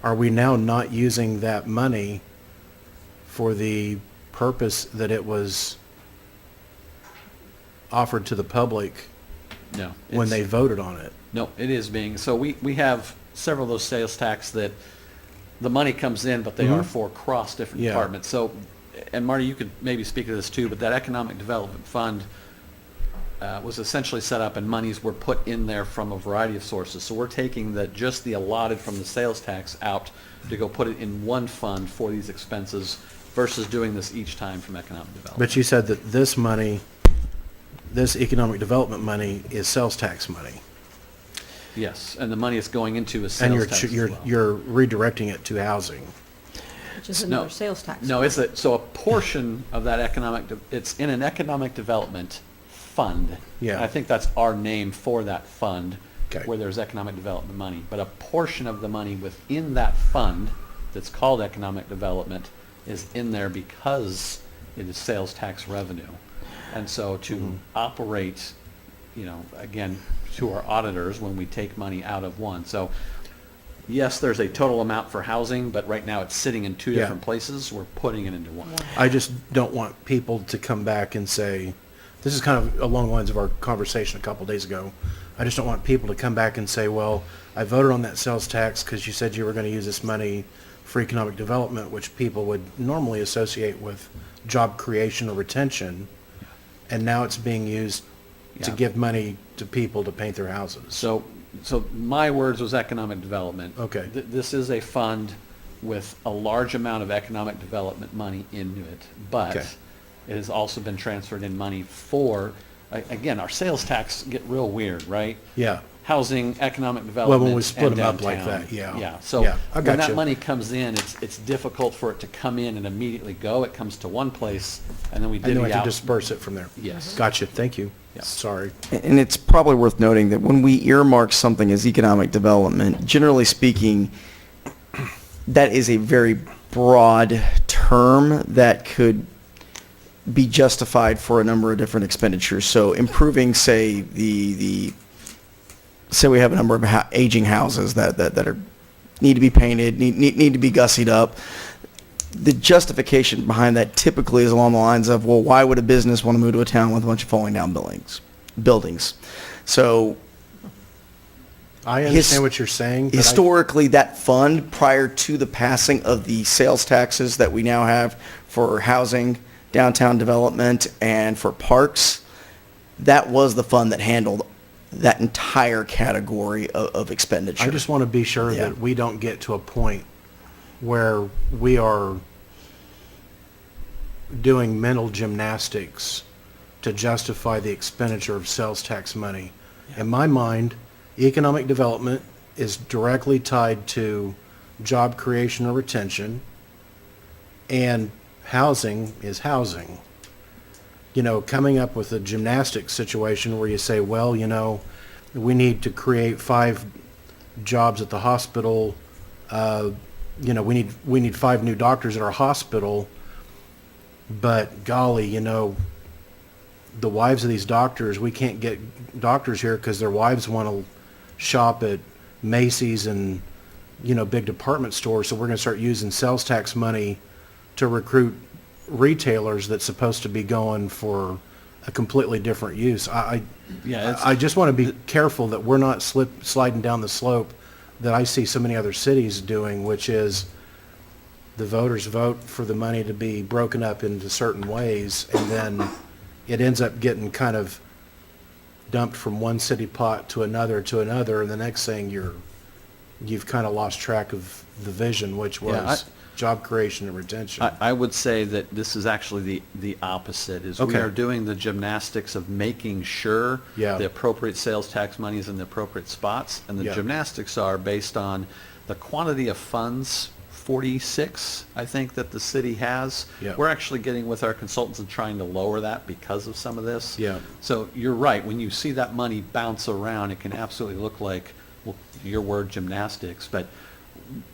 are we now not using that money for the purpose that it was offered to the public No. when they voted on it? No, it is being, so we have several of those sales tax that the money comes in, but they are for cross different Yeah. departments. So, and Marty, you could maybe speak to this too, but that economic development fund was essentially set up, and monies were put in there from a variety of sources. So we're taking just the allotted from the sales tax out to go put it in one fund for these expenses versus doing this each time from economic development. But you said that this money, this economic development money is sales tax money. Yes, and the money it's going into is And sales tax as well. you're redirecting it to housing. Which is No. another sales tax. No, so a portion of that it's in an economic development fund. Yeah. And I think that's our name for that fund, Okay. where there's economic development money. But a portion of the money within that fund that's called economic development is in there because it is sales tax revenue. And so to operate, again, to our auditors when we take money out of one. So yes, there's a total amount for housing, but right now it's sitting in two Yeah. different places. We're putting it into one. I just don't want people to come back and say, this is kind of along the lines of our conversation a couple days ago. I just don't want people to come back and say, well, I voted on that sales tax because you said you were going to use this money for economic development, which people would normally associate with job creation or retention, and now it's being used to Yeah. give money to people to paint their houses. So my words was economic development. Okay. This is a fund with a large amount of economic development money into it, but Okay. it has also been transferred in money for, again, our sales tax get real weird, right? Yeah. housing, economic development. Well, when we split and them up like downtown. that, yeah. Yeah, so Yeah, I when got that you. money comes in, it's difficult for it to come in and immediately go. It comes to one place, and then we And then we divvy have out. to disperse it from there. Yes. Gotcha, thank you. Yeah. Sorry. And it's probably worth noting that when we earmark something as economic development, generally speaking, that is a very broad term that could be justified for a number of different expenditures. So improving, say, say we have a number of aging houses that are need to be painted, need to be gussied up. The justification behind that typically is along the lines of, well, why would a business want to move to a town with a bunch of falling down buildings? So I understand what you're saying. but historically, that fund, prior to the passing of the sales taxes that we now have for housing, downtown development, and for parks, that was the fund that handled that entire category of expenditure. I just want to be sure Yeah. that we don't get to a point where we are doing mental gymnastics to justify the expenditure of sales tax money. In my mind, economic development is directly tied to job creation or retention, and housing is housing. Coming up with a gymnastics situation where you say, well, we need to create 5 jobs at the hospital, we need 5 new doctors at our hospital, but golly, the wives of these doctors, we can't get doctors here because their wives want to shop at Macy's and, big department stores, so we're going to start using sales tax money to recruit retailers that's supposed to be going for a completely different use. I just want to be careful that we're not sliding down the slope that I see so many other cities doing, which is the voters vote for the money to be broken up into certain ways, and then it ends up getting kind of dumped from one city pot to another, and the next thing you've kind of lost track of the vision, which was job creation and retention. I would say that this is actually the opposite, is we Okay. are doing the gymnastics of making sure Yeah. the appropriate sales tax money is in the appropriate spots, and the Yeah. gymnastics are based on the quantity of funds, 46, I think, that the city has. Yeah. We're actually getting with our consultants and trying to lower that because of some of this. Yeah. So you're right, when you see that money bounce around, it can absolutely look like, well, your word, gymnastics, but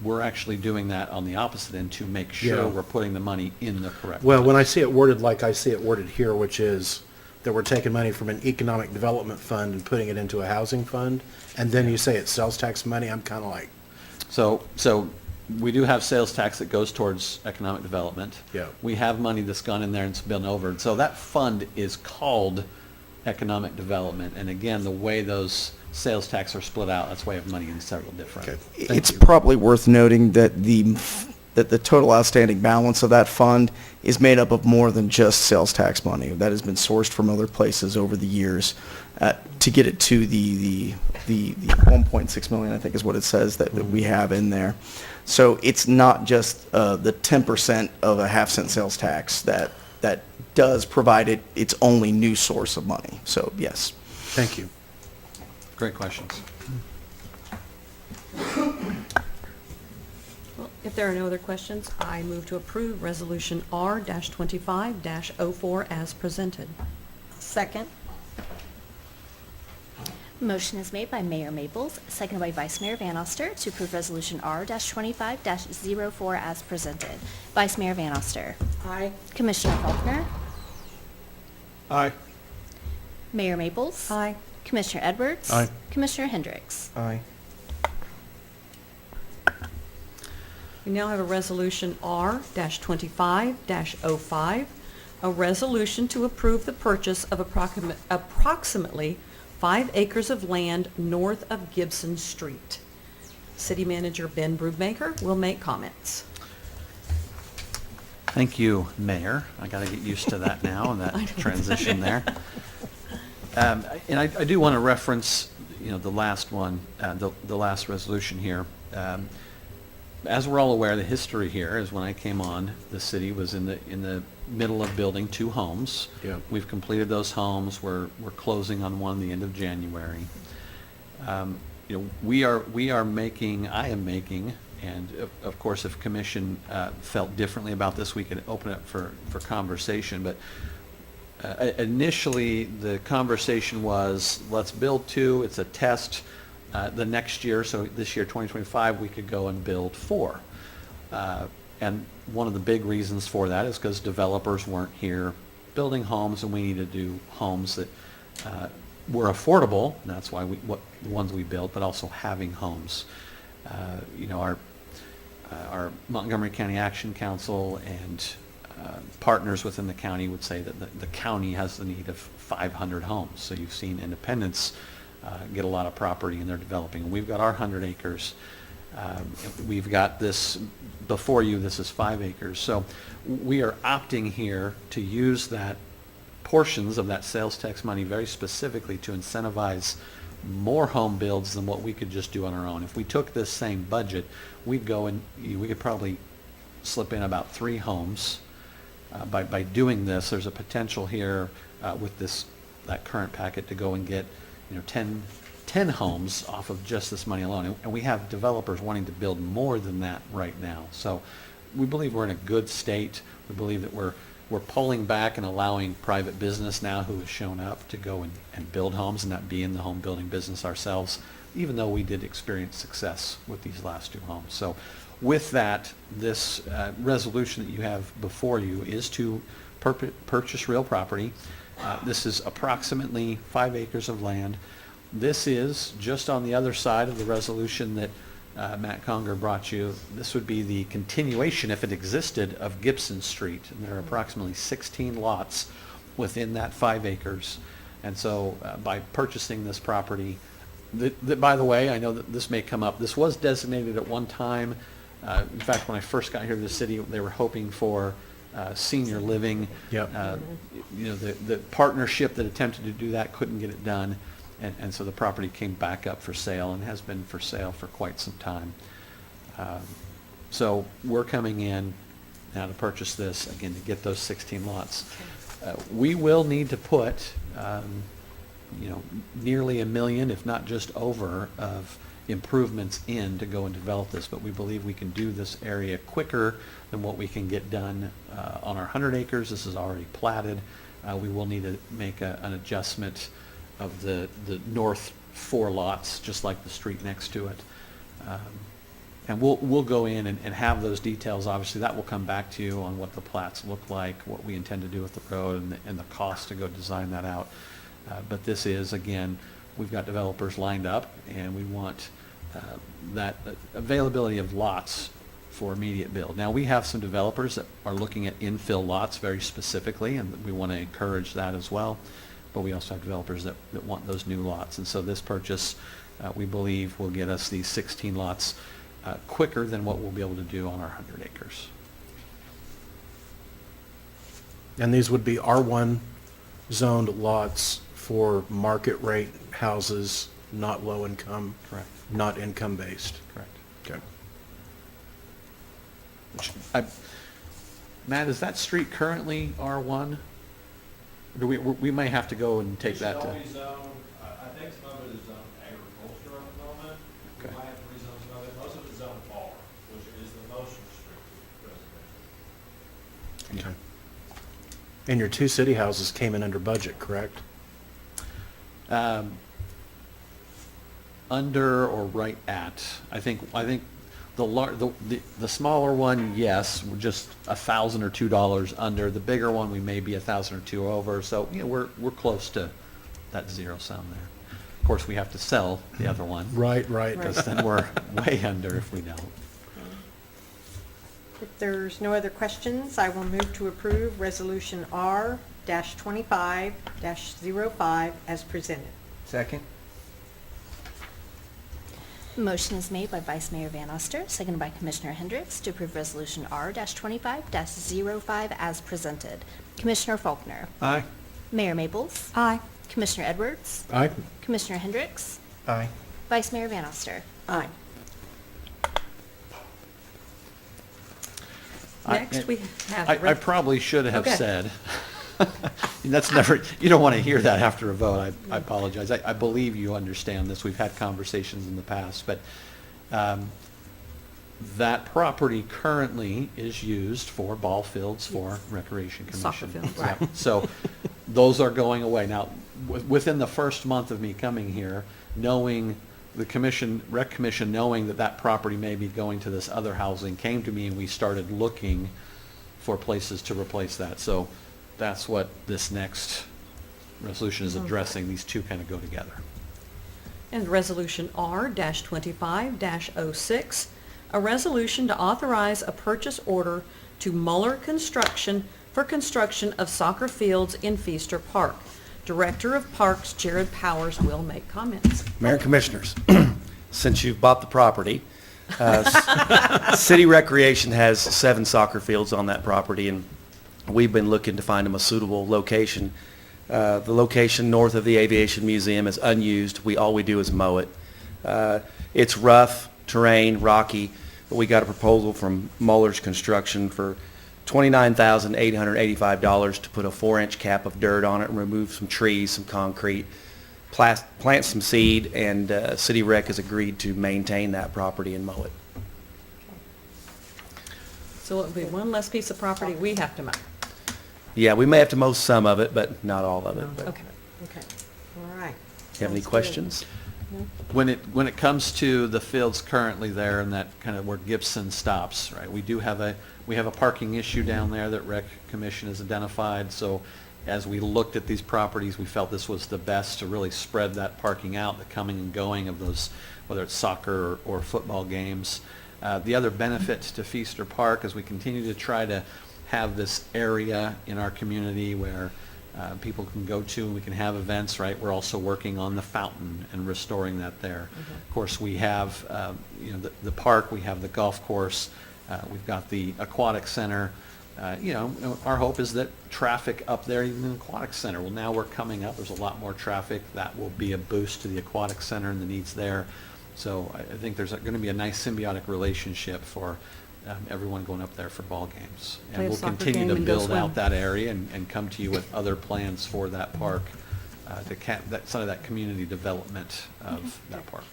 we're actually doing that on the opposite end to make sure Yeah. we're putting the money in the correct Well, place. when I see it worded like I see it worded here, which is that we're taking money from an economic development fund and putting it into a housing fund, and then you say it's sales tax money, I'm kind of like, So we do have sales tax that goes towards economic development. Yeah. We have money that's gone in there and it's been over. So that fund is called economic development. And again, the way those sales tax are split out, that's why we have money in several different. okay. It's probably worth noting that the total outstanding balance of that fund is made up of more than just sales tax money. That has been sourced from other places over the years to get it to the 1.6 million, I think is what it says that we have in there. So it's not just the 10% of a half-cent sales tax that does provide it its only new source of money. So yes. Thank you. Great questions. Well, if there are no other questions, I move to approve Resolution R-25-04 as presented. Second. Motion is made by Mayor Maples, seconded by Vice Mayor Van Oster to approve Resolution R-25-04 as presented. Vice Mayor Van Oster. Aye. Commissioner Faulkner. Aye. Mayor Maples. Aye. Commissioner Edwards. Aye. Commissioner Hendricks. Aye. We now have a Resolution R-25-05, a resolution to approve the purchase of approximately 5 acres of land north of Gibson Street. City Manager Ben Brugmaker will make comments. Thank you, Mayor. I got to get used to that now and that transition there. And I do want to reference, the last one, the last resolution here. As we're all aware, the history here is when I came on, the city was in the middle of building 2 homes. Yeah. We've completed those homes. We're closing on one the end of January. We are making, I am making, and of course, if commission felt differently about this, we could open it for conversation. But initially, the conversation was, let's build 2. It's a test. The next year, so this year, 2025, we could go and build 4. And one of the big reasons for that is because developers weren't here building homes, and we needed to do homes that were affordable. And that's why the ones we built, but also having homes. Our Montgomery County Action Council and partners within the county would say that the county has the need of 500 homes. So you've seen independents get a lot of property, and they're developing. We've got our 100 acres. We've got this before you. This is 5 acres. So we are opting here to use that portions of that sales tax money very specifically to incentivize more home builds than what we could just do on our own. If we took this same budget, we'd go and we could probably slip in about 3 homes. By doing this, there's a potential here with that current packet to go and get 10 homes off of just this money alone. And we have developers wanting to build more than that right now. So we believe we're in a good state. We believe that we're pulling back and allowing private business now who has shown up to go and build homes and not be in the home building business ourselves, even though we did experience success with these last 2 homes. So with that, this resolution that you have before you is to purchase real property. This is approximately 5 acres of land. This is just on the other side of the resolution that Matt Conger brought you. This would be the continuation, if it existed, of Gibson Street. And there are approximately 16 lots within that 5 acres. And so by purchasing this property, by the way, I know that this may come up. This was designated at one time. In fact, when I first got here to the city, they were hoping for senior living. Yep. The partnership that attempted to do that couldn't get it done. And so the property came back up for sale and has been for sale for quite some time. So we're coming in now to purchase this, again, to get those 16 lots. We will need to put, nearly $1 million, if not just over, of improvements in to go and develop this. But we believe we can do this area quicker than what we can get done on our 100 acres. This is already platted. We will need to make an adjustment of the north 4 lots, just like the street next to it. And we'll go in and have those details. Obviously, that will come back to you on what the plats look like, what we intend to do with the road, and the cost to go design that out. But this is, again, we've got developers lined up, and we want that availability of lots for immediate build. Now, we have some developers that are looking at infill lots very specifically, and we want to encourage that as well. But we also have developers that want those new lots. And so this purchase, we believe, will get us these 16 lots quicker than what we'll be able to do on our 100 acres. And these would be R1 zoned lots for market rate houses, not low income. Correct. Not income based. Correct. Okay. Matt, is that street currently R1? Do we may have to go and take that to... I think some of it is zoned agriculture at the moment. Okay. We might have to rezone some of it. Most of it's zoned R, which is the most restricted residential. Okay. And your 2 city houses came in under budget, correct? Under or right at. I think the smaller one, yes, we're just $1,000 or $2 under. The bigger one, we may be $1,000 or $2 over. So we're close to that zero sum there. Of course, we have to sell the other one. Right. Because then we're way under if we don't. If there's no other questions, I will move to approve Resolution R-25-05 as presented. Second? Motion is made by Vice Mayor Van Oster, seconded by Commissioner Hendricks to approve Resolution R-25-05 as presented. Commissioner Faulkner. Aye. Mayor Maples. Aye. Commissioner Edwards. Aye. Commissioner Hendricks. Aye. Vice Mayor Van Oster. Aye. Next, we have... I probably should have Okay. said That's never, you don't want to hear that after a vote. I apologize. I believe you understand this. We've had conversations in the past, but that property currently is used for ball fields for Recreation Commission. Soccer fields. Yeah. So those are going away. Now, within the first month of me coming here, knowing the commission, Rec Commission, knowing that that property may be going to this other housing, came to me and we started looking for places to replace that. So that's what this next resolution is addressing. These two kind of go together. And Resolution R-25-06, a resolution to authorize a purchase order to Mueller Construction for construction of soccer fields in Feaster Park. Director of Parks, Jared Powers, will make comments. Mayor and Commissioners, since you've bought the property, City Recreation has 7 soccer fields on that property, and we've been looking to find them a suitable location. The location north of the Aviation Museum is unused. All we do is mow it. It's rough terrain, rocky, but we got a proposal from Muller's Construction for $29,885 to put a 4-inch cap of dirt on it and remove some trees, some concrete, plant some seed, and City Rec has agreed to maintain that property and mow it. So it'll be one less piece of property we have to mow. Yeah, we may have to mow some of it, but not all of it. But Okay. Okay, all right. you have any questions? When it comes to the fields currently there and that kind of where Gibson stops, right? We have a parking issue down there that Rec Commission has identified. So as we looked at these properties, we felt this was the best to really spread that parking out, the coming and going of those, whether it's soccer or football games. The other benefit to Feaster Park is we continue to try to have this area in our community where people can go to and we can have events, right? We're also working on the fountain and restoring that there. Of course, we have the park, we have the golf course, we've got the aquatic center. Our hope is that traffic up there, even in the aquatic center, well, now we're coming up, there's a lot more traffic. That will be a boost to the aquatic center and the needs there. So I think there's going to be a nice symbiotic relationship for everyone going up there for ball games. Play a And we'll soccer continue game to and go build swim. out that area and come to you with other plans for that park, that side of that community development of that park.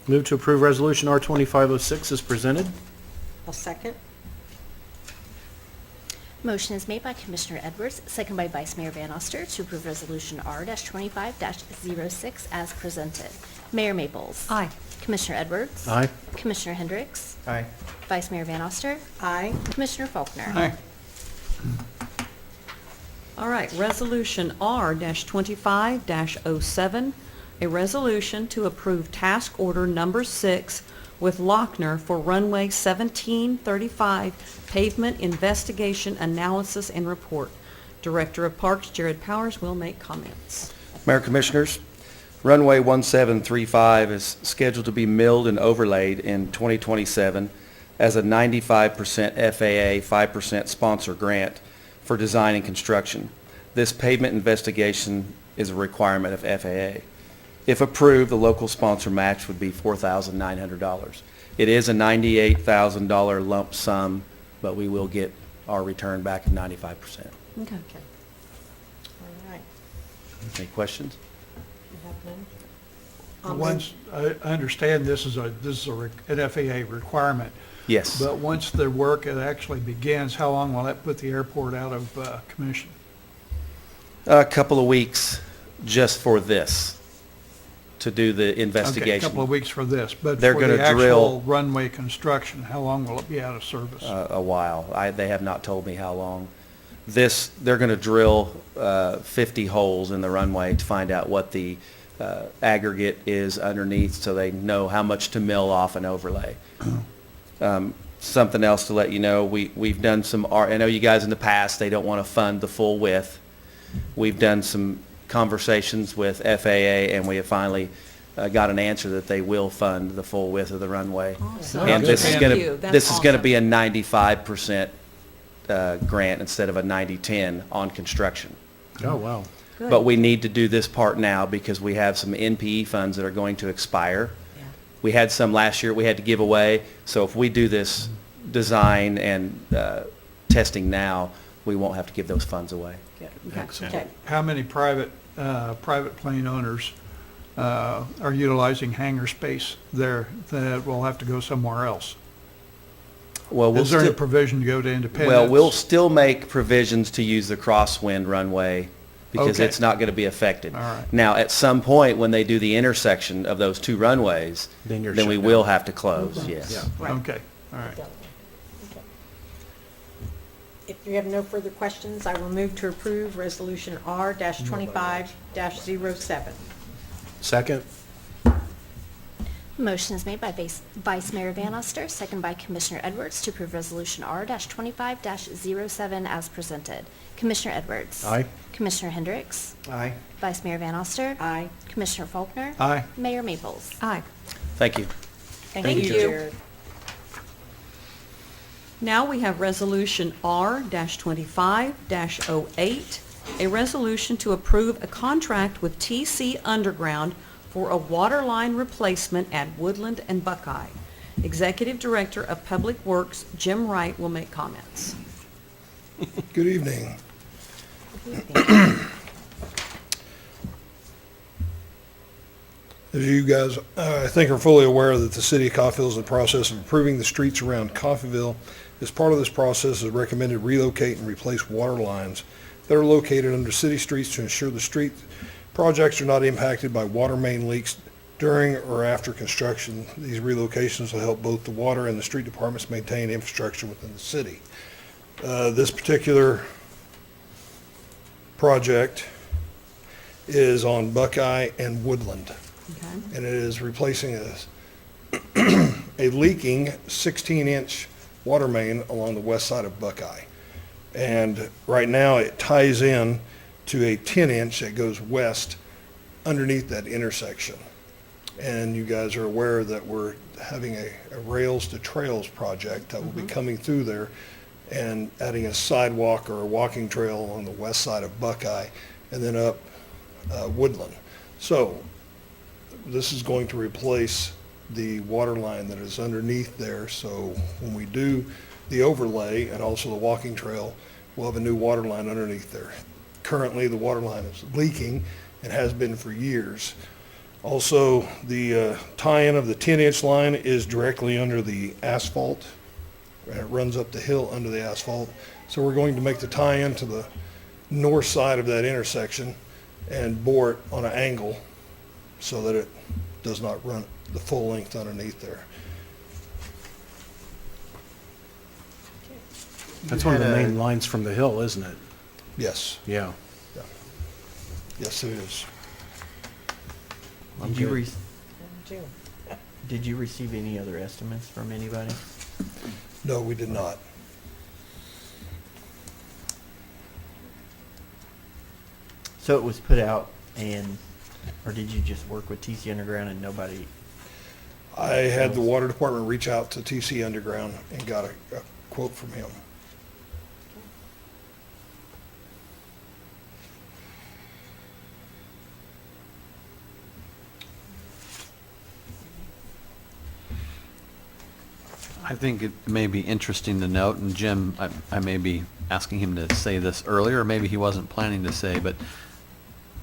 Move to approve Resolution R-2506 as presented. I'll second. Motion is made by Commissioner Edwards, second by Vice Mayor Van Oster, to approve Resolution R-25-06 as presented. Mayor Maples. Aye. Commissioner Edwards. Aye. Commissioner Hendricks. Aye. Vice Mayor Van Oster. Aye. Commissioner Faulkner. Aye. All right, Resolution R-25-07, a resolution to approve task order number 6 with Lochner for runway 1735 pavement investigation analysis and report. Director of Parks, Jared Powers, will make comments. Mayor Commissioners, runway 1735 is scheduled to be milled and overlaid in 2027 as a 95% FAA, 5% sponsor grant for design and construction. This pavement investigation is a requirement of FAA. If approved, the local sponsor match would be $4,900. It is a $98,000 lump sum, but we will get our return back at 95%. Okay. All right. Any questions? You have none? Once, I understand this is an FAA requirement, Yes. but once the work actually begins, how long will that put the airport out of commission? A couple of weeks just for this, to do the investigation. Okay, a couple of weeks for this, but They're for gonna the drill- actual runway construction, how long will it be out of service? A while. They have not told me how long. They're going to drill 50 holes in the runway to find out what the aggregate is underneath so they know how much to mill off and overlay. Something else to let you know, we've done some, I know you guys in the past, they don't want to fund the full width. We've done some conversations with FAA and we have finally got an answer that they will fund the full width of the runway. Awesome. And this is Thank going you. to, That's this is going to awesome. be a 95% grant instead of a 90-10 on construction. Oh, wow. Good. But we need to do this part now because we have some NPE funds that are going to expire. Yeah. We had some last year we had to give away, so if we do this design and testing now, we won't have to give those funds away. Okay. How many private plane owners are utilizing hangar space there that will have to go somewhere else? Well, Is there any provision to go to Independence? Well, we'll still make provisions to use the crosswind runway because Okay. it's not going to be affected. All right. Now, at some point, when they do the intersection of those two runways, Then you're then we shut will down. have to close, yes. Yeah. Okay, all right. If you have no further questions, I will move to approve Resolution R-25-07. Second? Motion is made by Vice Mayor Van Oster, second by Commissioner Edwards to approve Resolution R-25-07 as presented. Commissioner Edwards. Aye. Commissioner Hendricks. Aye. Vice Mayor Van Oster. Aye. Commissioner Faulkner. Aye. Mayor Maples. Aye. Thank you. Thank you. Jared. Now we have Resolution R-25-08, a resolution to approve a contract with TC Underground for a water line replacement at Woodland and Buckeye. Executive Director of Public Works, Jim Wright, will make comments. Good evening. As you guys, I think, are fully aware that the city of Coffeyville is in the process of improving the streets around Coffeyville. As part of this process, it's recommended relocate and replace water lines that are located under city streets to ensure the street projects are not impacted by water main leaks during or after construction. These relocations will help both the water and the street departments maintain infrastructure within the city. This particular project is on Buckeye and Woodland. Okay. And it is replacing a leaking 16-inch water main along the west side of Buckeye. And right now it ties in to a 10-inch that goes west underneath that intersection. And you guys are aware that we're having a Rails to Trails project that will be coming through there and adding a sidewalk or a walking trail along the west side of Buckeye and then up Woodland. So this is going to replace the water line that is underneath there. So when we do the overlay and also the walking trail, we'll have a new water line underneath there. Currently, the water line is leaking and has been for years. Also, the tie-in of the 10-inch line is directly under the asphalt. It runs up the hill under the asphalt. So we're going to make the tie-in to the north side of that intersection and bore it on an angle so that it does not run the full length underneath there. That's one of the main lines from the hill, isn't it? Yes. Yeah. Yes, it is. Did you receive any other estimates from anybody? No, we did not. So it was put out or did you just work with TC Underground and nobody? I had the water department reach out to TC Underground and got a quote from him. I think it may be interesting to note, and Jim, I may be asking him to say this earlier, or maybe he wasn't planning to say, but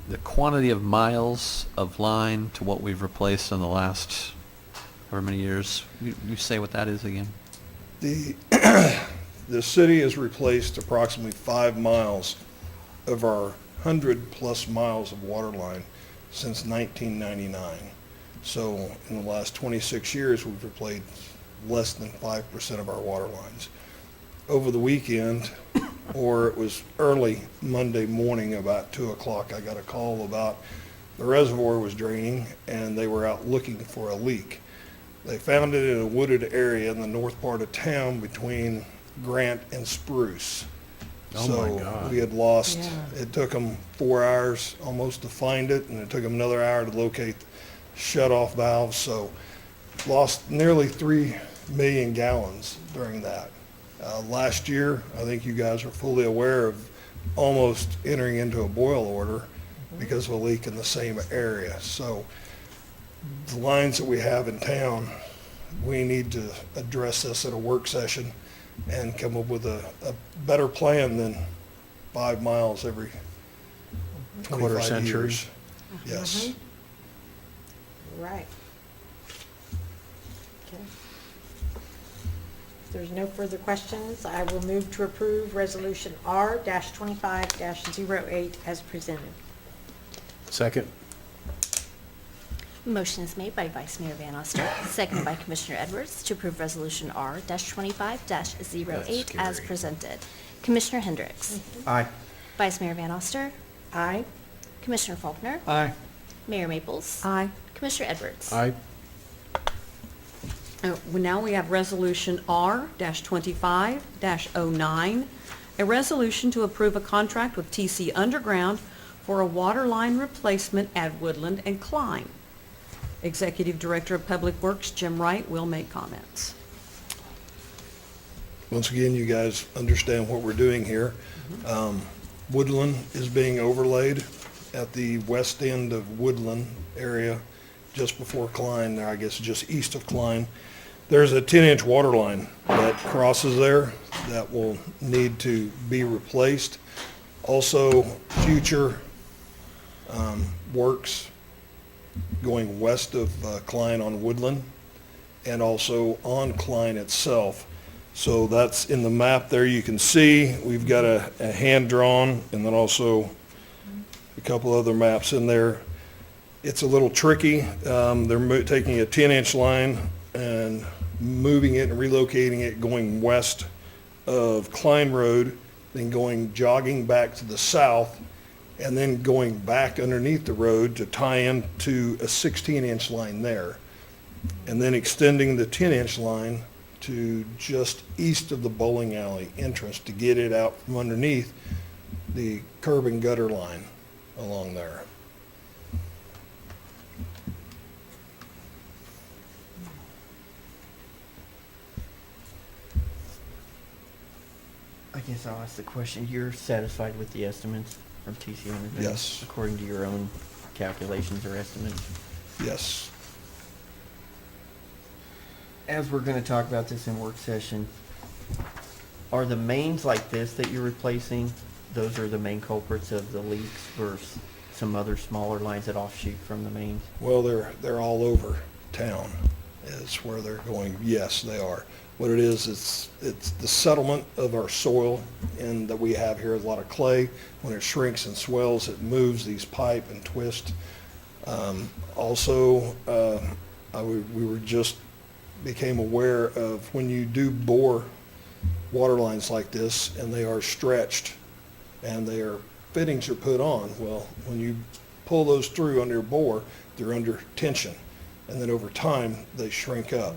the quantity of miles of line to what we've replaced in the last however many years, you say what that is again? The city has replaced approximately 5 miles of our 100-plus miles of water line since 1999. So in the last 26 years, we've replaced less than 5% of our water lines. Over the weekend, or it was early Monday morning, about 2 o'clock, I got a call about the reservoir was draining and they were out looking for a leak. They found it in a wooded area in the north part of town between Grant and Spruce. Oh my God. So we had lost, it took them 4 hours almost to find it, and it took them another hour to locate shut-off valves. So lost nearly 3 million gallons during that. Last year, I think you guys are fully aware of almost entering into a boil order because of a leak in the same area. So the lines that we have in town, we need to address this at a work session and come up with a better plan than 5 miles every Quarter 25 century. years. Yes. Right. Okay. If there's no further questions, I will move to approve Resolution R-25-08 as presented. Second. Motion is made by Vice Mayor Van Oster, seconded by Commissioner Edwards to approve Resolution R-25-08 as scary. presented. Commissioner Hendricks. Aye. Vice Mayor Van Oster. Aye. Commissioner Faulkner. Aye. Mayor Maples. Aye. Commissioner Edwards. Aye. Now we have Resolution R-25-09, a resolution to approve a contract with TC Underground for a water line replacement at Woodland and Klein. Executive Director of Public Works, Jim Wright, will make comments. Once again, you guys understand what we're doing here. Woodland is being overlaid at the west end of Woodland area, just before Klein, there, I guess just east of Klein. There's a 10-inch water line that crosses there that will need to be replaced. Also, future works going west of Klein on Woodland, and also on Klein itself. So that's in the map there. You can see we've got a hand-drawn, and then also a couple other maps in there. It's a little tricky. They're taking a 10-inch line and moving it and relocating it, going west of Klein Road, then going jogging back to the south, and then going back underneath the road to tie into a 16-inch line there, and then extending the 10-inch line to just east of the bowling alley entrance to get it out from underneath the curb and gutter line along there. I guess I'll ask the question. You're satisfied with the estimates from TC Underground? Yes. According to your own calculations or estimates? Yes. As we're gonna talk about this in work session, are the mains like this that you're replacing, those are the main culprits of the leaks versus some other smaller lines that offshoot from the mains? Well, they're all over town is where they're going. Yes, they are. What it is, it's the settlement of our soil and that we have here, a lot of clay. When it shrinks and swells, it moves these pipe and twist. Also, we were just became aware of when you do bore water lines like this and they are stretched and their fittings are put on, well, when you pull those through under your bore, they're under tension. And then over time, they shrink up.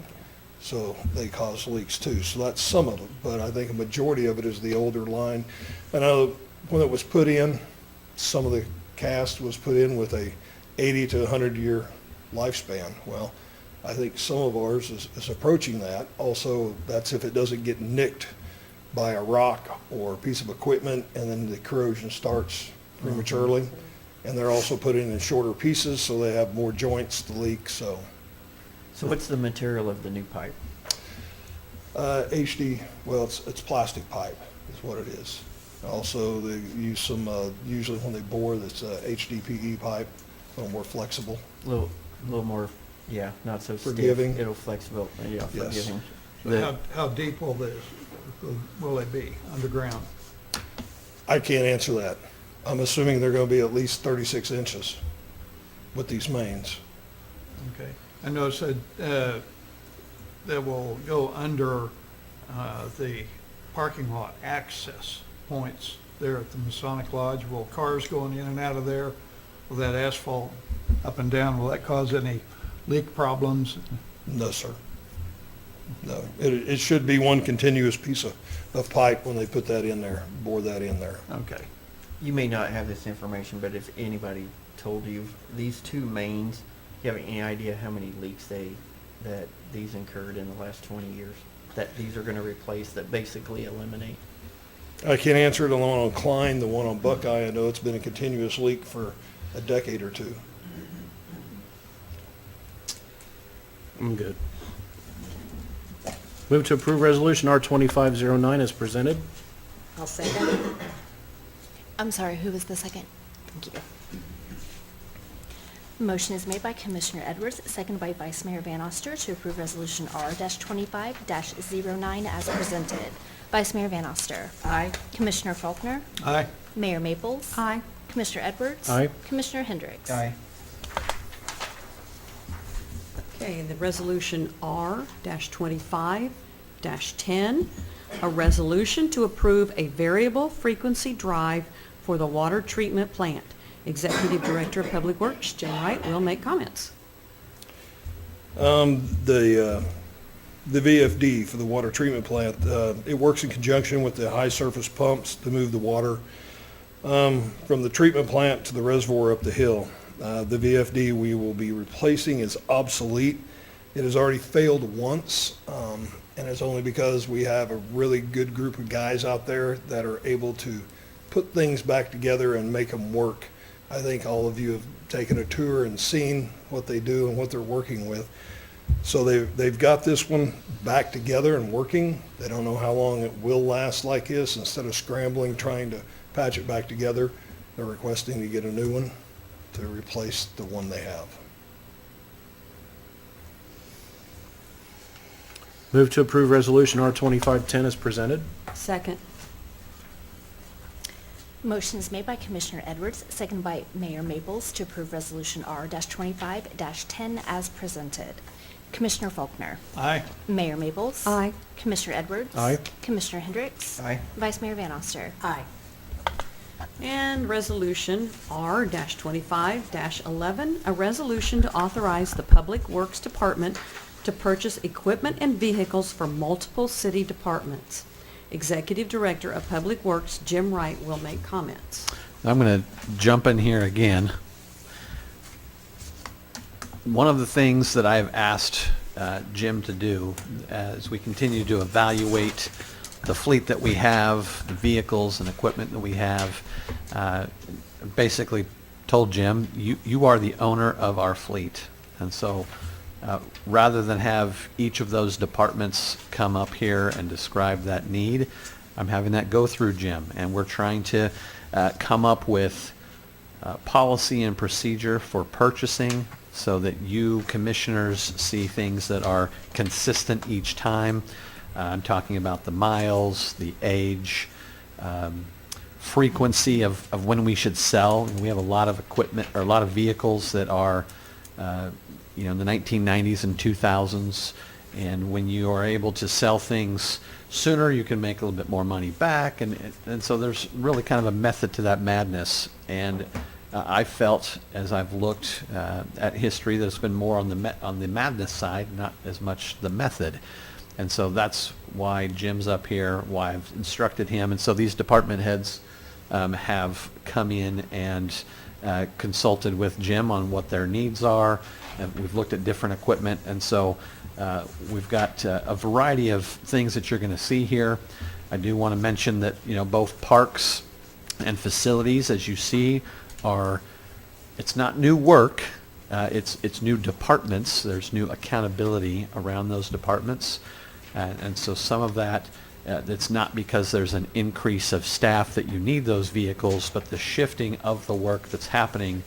So they cause leaks too. So that's some of them, but I think a majority of it is the older line. I know when it was put in, some of the cast was put in with a 80 to 100 year lifespan. Well, I think some of ours is approaching that. Also, that's if it doesn't get nicked by a rock or a piece of equipment and then the corrosion starts prematurely. And they're also put in shorter pieces so they have more joints to leak, so. So what's the material of the new pipe? HD, well, it's plastic pipe is what it is. Also, they use some, usually when they bore, that's HDPE pipe, a little more flexible. A little more, yeah, not so stiff. Forgiving. It'll flexible, yeah, Yes. forgiving. So how deep will it be underground? I can't answer that. I'm assuming they're going to be at least 36 inches with these mains. Okay. I noticed that will go under the parking lot access points there at the Masonic Lodge. Will cars going in and out of there with that asphalt up and down, will that cause any leak problems? No, sir. No. It should be one continuous piece of pipe when they put that in there, bore that in there. Okay. You may not have this information, but if anybody told you, these two mains, do you have any idea how many leaks that these incurred in the last 20 years? That these are going to replace, that basically eliminate? I can't answer it. The one on Klein, the one on Buckeye, I know it's been a continuous leak for a decade or two. I'm good. Move to approve Resolution R2509 as presented. I'll second. I'm sorry, who was the second? Thank you. Motion is made by Commissioner Edwards, seconded by Vice Mayor Van Oster to approve Resolution R-25-09 as presented. Vice Mayor Van Oster. Aye. Commissioner Faulkner. Aye. Mayor Maples. Aye. Commissioner Edwards. Aye. Commissioner Hendricks. Aye. Okay, the resolution R-25-10, a resolution to approve a variable frequency drive for the water treatment plant. Executive Director of Public Works, Jim Wright, will make comments. The VFD for the water treatment plant, it works in conjunction with the high surface pumps to move the water from the treatment plant to the reservoir up the hill. The VFD we will be replacing is obsolete. It has already failed once, and it's only because we have a really good group of guys out there that are able to put things back together and make them work. I think all of you have taken a tour and seen what they do and what they're working with. So they've got this one back together and working. They don't know how long it will last like this. Instead of scrambling trying to patch it back together, they're requesting to get a new one to replace the one they have. Move to approve Resolution R2510 as presented. Second. Motion is made by Commissioner Edwards, seconded by Mayor Maples to approve Resolution R-25-10 as presented. Commissioner Faulkner. Aye. Mayor Maples. Aye. Commissioner Edwards. Aye. Commissioner Hendricks. Aye. Vice Mayor Van Oster. Aye. And Resolution R-25-11, a resolution to authorize the Public Works Department to purchase equipment and vehicles for multiple city departments. Executive Director of Public Works, Jim Wright, will make comments. I'm going to jump in here again. One of the things that I've asked Jim to do as we continue to evaluate the fleet that we have, the vehicles and equipment that we have, basically told Jim, you are the owner of our fleet. And so rather than have each of those departments come up here and describe that need, I'm having that go through Jim. And we're trying to come up with policy and procedure for purchasing so that you commissioners see things that are consistent each time. I'm talking about the miles, the age, frequency of when we should sell. We have a lot of equipment or a lot of vehicles that are in the 1990s and 2000s, and when you are able to sell things sooner, you can make a little bit more money back, and so there's really kind of a method to that madness. And I felt, as I've looked at history, that it's been more on the madness side, not as much the method. And so that's why Jim's up here, why I've instructed him. And so these department heads have come in and consulted with Jim on what their needs are. And we've looked at different equipment. And so we've got a variety of things that you're going to see here. I do want to mention that, both parks and facilities, as you see, it's not new work. It's new departments. There's new accountability around those departments. And so some of that, it's not because there's an increase of staff that you need those vehicles, but the shifting of the work that's happening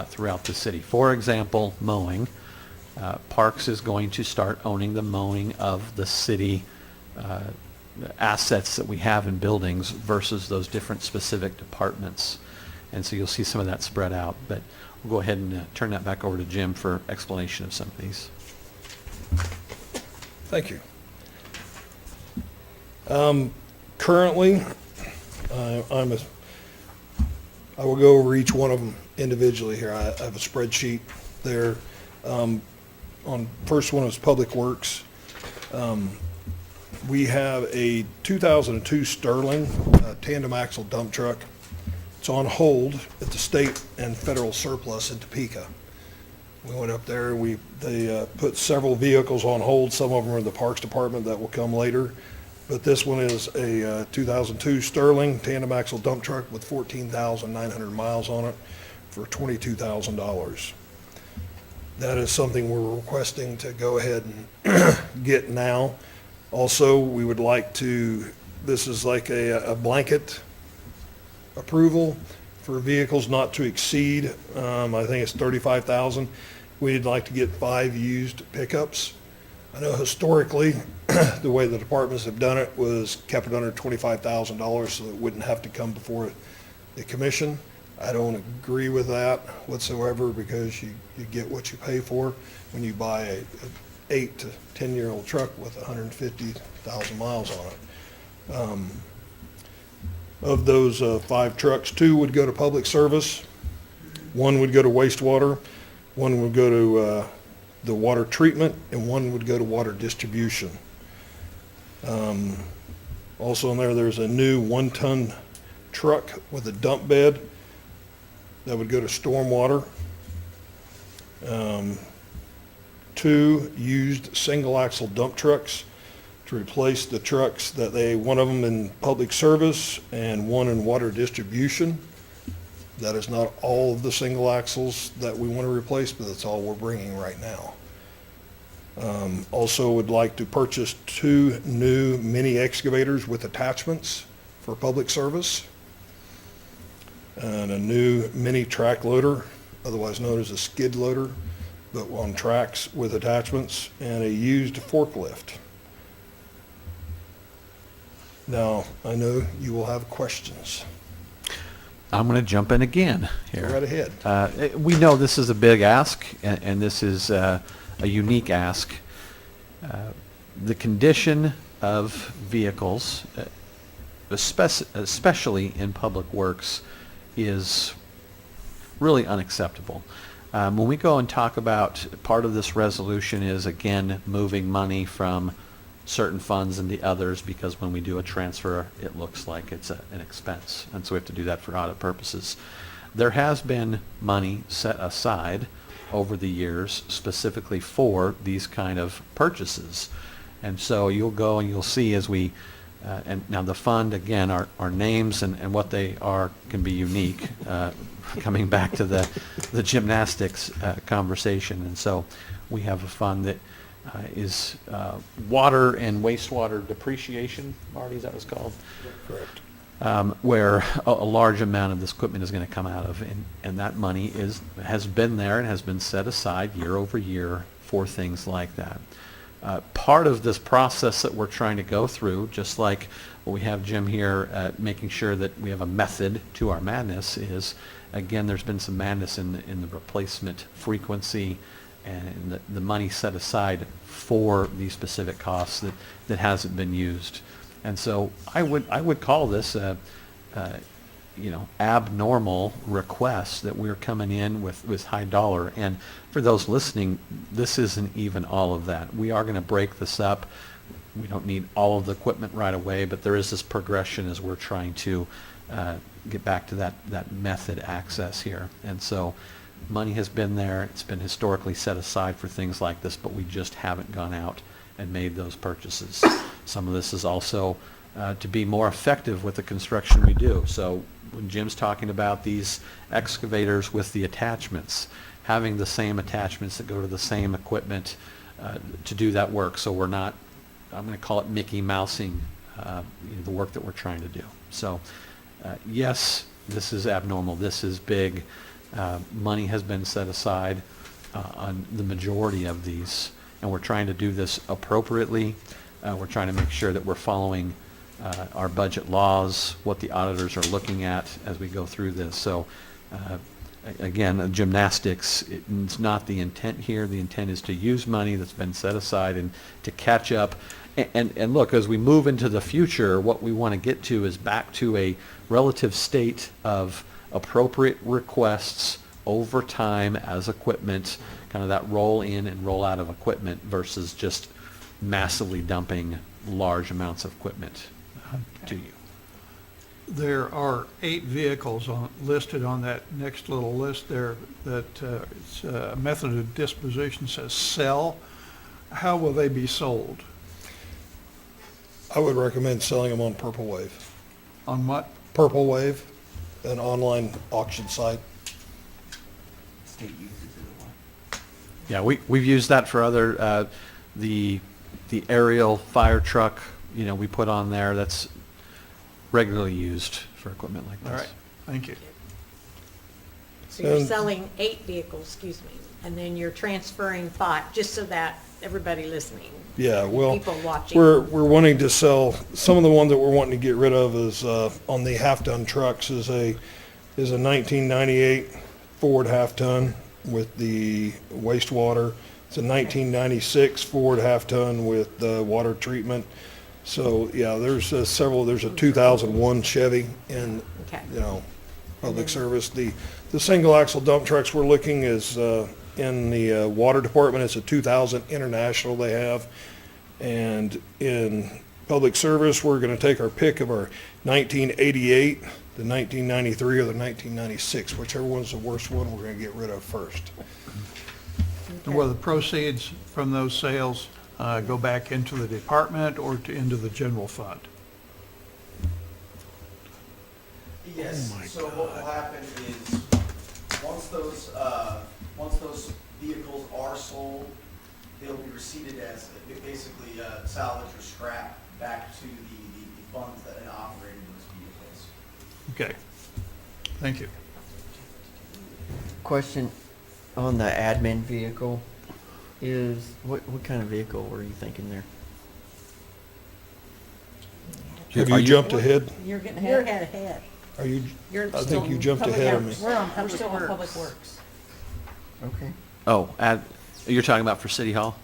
throughout the city. For example, mowing. Parks is going to start owning the mowing of the city assets that we have in buildings versus those different specific departments. And so you'll see some of that spread out. But we'll go ahead and turn that back over to Jim for explanation of some of these. Thank you. Currently, I will go over each one of them individually here. I have a spreadsheet there. On first one is Public Works. We have a 2002 Sterling tandem axle dump truck. It's on hold at the state and federal surplus in Topeka. We went up there, they put several vehicles on hold. Some of them are in the Parks Department that will come later. But this one is a 2002 Sterling tandem axle dump truck with 14,900 miles on it for $22,000. That is something we're requesting to go ahead and get now. Also, we would like to, this is like a blanket approval for vehicles not to exceed, I think it's 35,000. We'd like to get 5 used pickups. I know historically, the way the departments have done it was kept it under $25,000 so it wouldn't have to come before the commission. I don't agree with that whatsoever because you get what you pay for when you buy a 8 to 10-year-old truck with 150,000 miles on it. Of those 5 trucks, 2 would go to public service, 1 would go to wastewater, 1 would go to the water treatment, and 1 would go to water distribution. Also in there's a new 1-ton truck with a dump bed that would go to stormwater. 2 used single axle dump trucks to replace the trucks that one of them in public service and 1 in water distribution. That is not all of the single axles that we want to replace, but that's all we're bringing right now. Also would like to purchase 2 new mini excavators with attachments for public service, and a new mini track loader, otherwise known as a skid loader, but on tracks with attachments, and a used forklift. Now, I know you will have questions. I'm going to jump in again here. Go right ahead. We know this is a big ask, and this is a unique ask. The condition of vehicles, especially in public works, is really unacceptable. When we go and talk about part of this resolution is, again, moving money from certain funds into others, because when we do a transfer, it looks like it's an expense. And so we have to do that for audit purposes. There has been money set aside over the years specifically for these kind of purchases. And so you'll go and you'll see as we, and now the fund, again, our names and what they are can be unique, coming back to the gymnastics conversation. And so we have a fund that is water and wastewater depreciation, Marty, is that what it's called? Correct. Where a large amount of this equipment is going to come out of, and that money has been there and has been set aside year over year for things like that. Part of this process that we're trying to go through, just like we have Jim here making sure that we have a method to our madness, is, again, there's been some madness in the replacement frequency and the money set aside for these specific costs that hasn't been used. And so I would call this a abnormal request that we're coming in with high dollar. And for those listening, this isn't even all of that. We are going to break this up. We don't need all of the equipment right away, but there is this progression as we're trying to get back to that method access here. And so money has been there. It's been historically set aside for things like this, but we just haven't gone out and made those purchases. Some of this is also to be more effective with the construction we do. So when Jim's talking about these excavators with the attachments, having the same attachments that go to the same equipment to do that work, so we're not, I'm going to call it Mickey Mousing the work that we're trying to do. So yes, this is abnormal. This is big. Money has been set aside on the majority of these, and we're trying to do this appropriately. We're trying to make sure that we're following our budget laws, what the auditors are looking at as we go through this. So again, gymnastics, it's not the intent here. The intent is to use money that's been set aside and to catch up. And look, as we move into the future, what we want to get to is back to a relative state of appropriate requests over time as equipment, kind of that roll in and roll out of equipment versus just massively dumping large amounts of equipment to you. There are 8 vehicles listed on that next little list there that it's a method of disposition says sell. How will they be sold? I would recommend selling them on Purple Wave. On what? Purple Wave, an online auction site. Yeah, we've used that for other, the the aerial fire truck, you know, we put on there, that's regularly used for equipment like this. All right, thank you. So you're And- selling 8 vehicles, excuse me, and then you're transferring 5, just so that everybody listening. Yeah, well, People watching. we're wanting to sell, some of the ones that we're wanting to get rid of is, on the half-ton trucks is a 1998 Ford half-ton with the wastewater. It's a 1996 Ford half-ton with the water treatment. So, yeah, there's several, there's a 2001 Chevy in, Okay. you know, public service. The single axle dump trucks we're looking is, in the water department, it's a 2000 International they have. And in public service, we're gonna take our pick of our 1988, the 1993, or the 1996, whichever one's the worst one, we're gonna get rid of first. And will the proceeds from those sales go back into the department or into the general fund? Yes, so what will happen is, once those vehicles are sold, they'll be receipted as basically salvage or scrap back to the funds that had operated those vehicles. Okay, thank you. Question on the admin vehicle is, what kind of vehicle were you thinking there? Have you jumped ahead? You're getting ahead. Are you, You're I still think you jumped public ahead of me. works. We're on We're Public still on Public Works. Works. Okay. Oh, you're talking about for City Hall?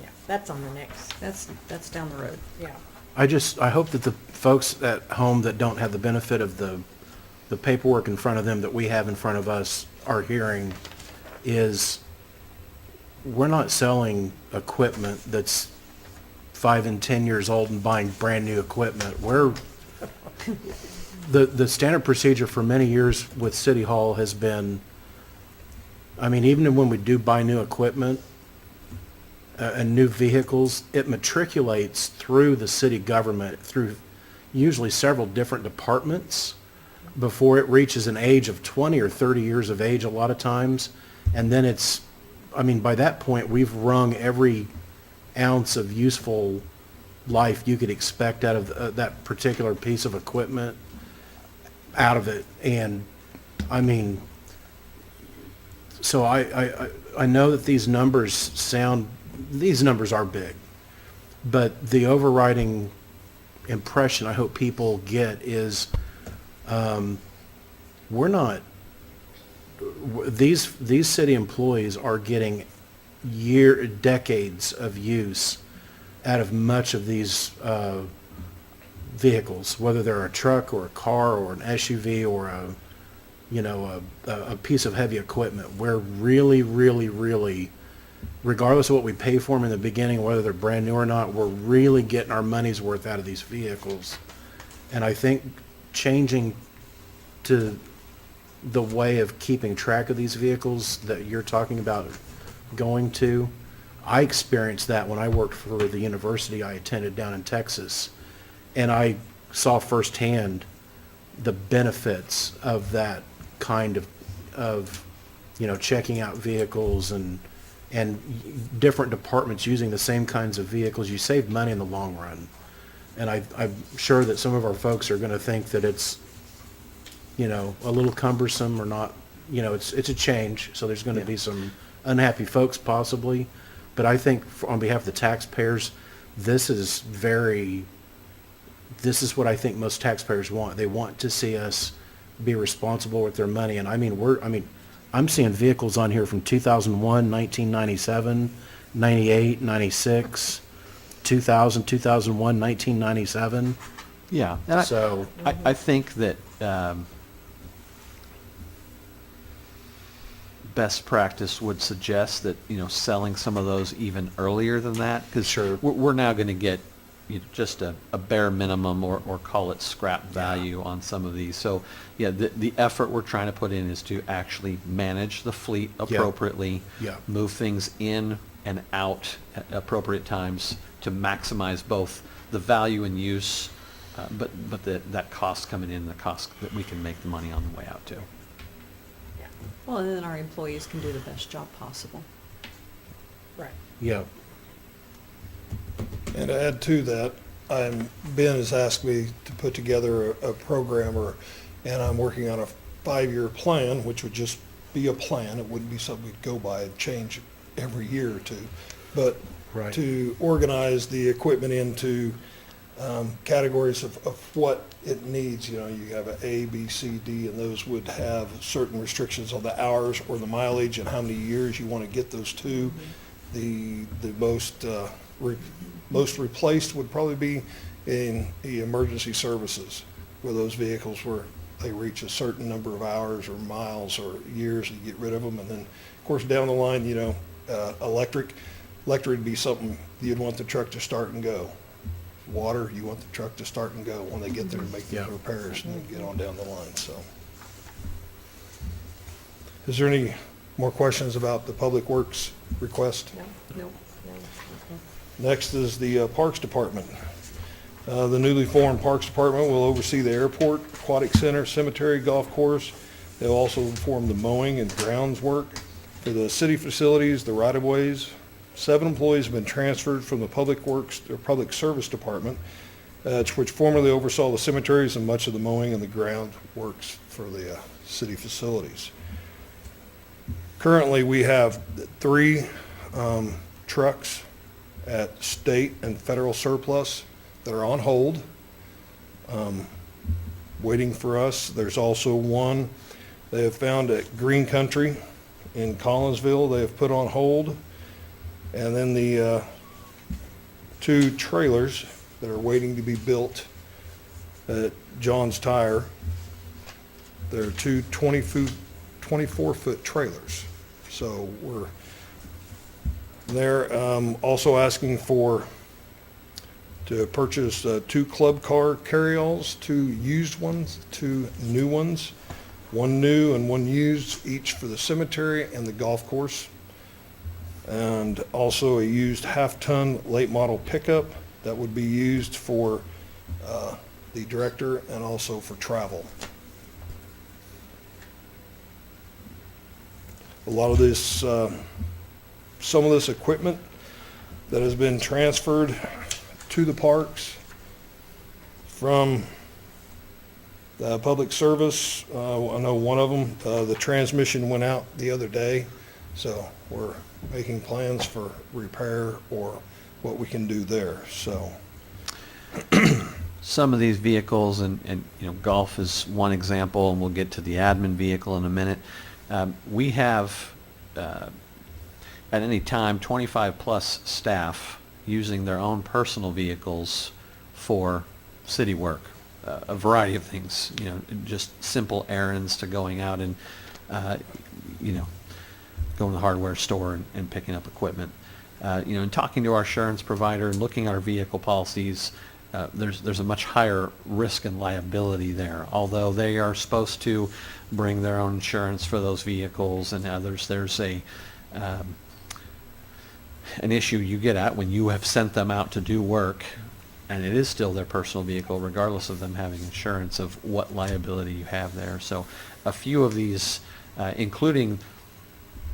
Yeah, that's on the next, That's down the road. yeah. I hope that the folks at home that don't have the benefit of the paperwork in front of them that we have in front of us are hearing is we're not selling equipment that's 5 and 10 years old and buying brand new equipment. The standard procedure for many years with City Hall has been, I mean, even when we do buy new equipment and new vehicles, it matriculates through the city government, through usually several different departments before it reaches an age of 20 or 30 years of age a lot of times. And then it's, I mean, by that point, we've wrung every ounce of useful life you could expect out of that particular piece of equipment out of it. And I mean, so I know that these numbers are big, but the overriding impression I hope people get is these city employees are getting decades of use out of much of these vehicles, whether they're a truck or a car or an SUV or a piece of heavy equipment. We're really, really, really, regardless of what we pay for them in the beginning, whether they're brand new or not, we're really getting our money's worth out of these vehicles. And I think changing to the way of keeping track of these vehicles that you're talking about going to, I experienced that when I worked for the university I attended down in Texas, and I saw firsthand the benefits of that kind of checking out vehicles and different departments using the same kinds of vehicles. You save money in the long run. And I'm sure that some of our folks are going to think that it's, a little cumbersome or not, it's a change. So there's going to be some unhappy folks possibly. But I think on behalf of the taxpayers, this is what I think most taxpayers want. They want to see us be responsible with their money. And I'm seeing vehicles on here from 2001, 1997, 98, 96, 2000, 2001, 1997. Yeah. And So I think that best practice would suggest that, selling some of those even earlier than that, because Sure. we're now going to get just a bare minimum or call it scrap value on some of these. So, yeah, the effort we're trying to put in is to actually manage the fleet appropriately, Yeah. move things in and out at appropriate times to maximize both the value and use, but that cost coming in, the cost that we can make the money on the way out too. Well, and then our employees can do the best job possible. Right. Yeah. And to add to that, Ben has asked me to put together a program, and I'm working on a 5-year plan, which would just be a plan. It wouldn't be something we'd go by and change every year or two. But Right. to organize the equipment into categories of what it needs. You know, you have an A, B, C, D, and those would have certain restrictions on the hours or the mileage and how many years you want to get those to. The most replaced would probably be in the emergency services, where those vehicles where they reach a certain number of hours or miles or years, you get rid of them. And then, of course, down the line, you know, electric would be something you'd want the truck to start and go. Water, you want the truck to start and go when they get there and make the repairs and then get on down the line, so. Is there any more questions about the Public Works request? No. Next is the Parks Department. The newly formed Parks Department will oversee the airport, aquatic center, cemetery, golf course. They'll also perform the mowing and grounds work for the city facilities, the right-of-ways. 7 employees have been transferred from the Public Works or Public Service Department, which formerly oversaw the cemeteries and much of the mowing and the ground works for the city facilities. Currently, we have 3 trucks at state and federal surplus that are on hold, waiting for us. There's also one they have found at Green Country in Collinsville they have put on hold. And then the 2 trailers that are waiting to be built at John's Tire. They're 2 24-foot trailers. So they're also asking to purchase 2 club car carryalls, 2 used ones, 2 new ones, 1 new and 1 used, each for the cemetery and the golf course. And also a used half-ton late model pickup that would be used for the director and also for travel. A lot of this, some of this equipment that has been transferred to the parks from the public service. I know one of them, the transmission went out the other day, so we're making plans for repair or what we can do there, so. Some of these vehicles, and you know, golf is one example, and we'll get to the admin vehicle in a minute. We have, at any time, 25-plus staff using their own personal vehicles for city work, a variety of things, you know, just simple errands to going out and, you know, going to the hardware store and picking up equipment. You know, and talking to our insurance provider and looking at our vehicle policies, there's a much higher risk and liability there. Although they are supposed to bring their own insurance for those vehicles and others, there's an issue you get at when you have sent them out to do work, and it is still their personal vehicle, regardless of them having insurance, of what liability you have there. So a few of these, including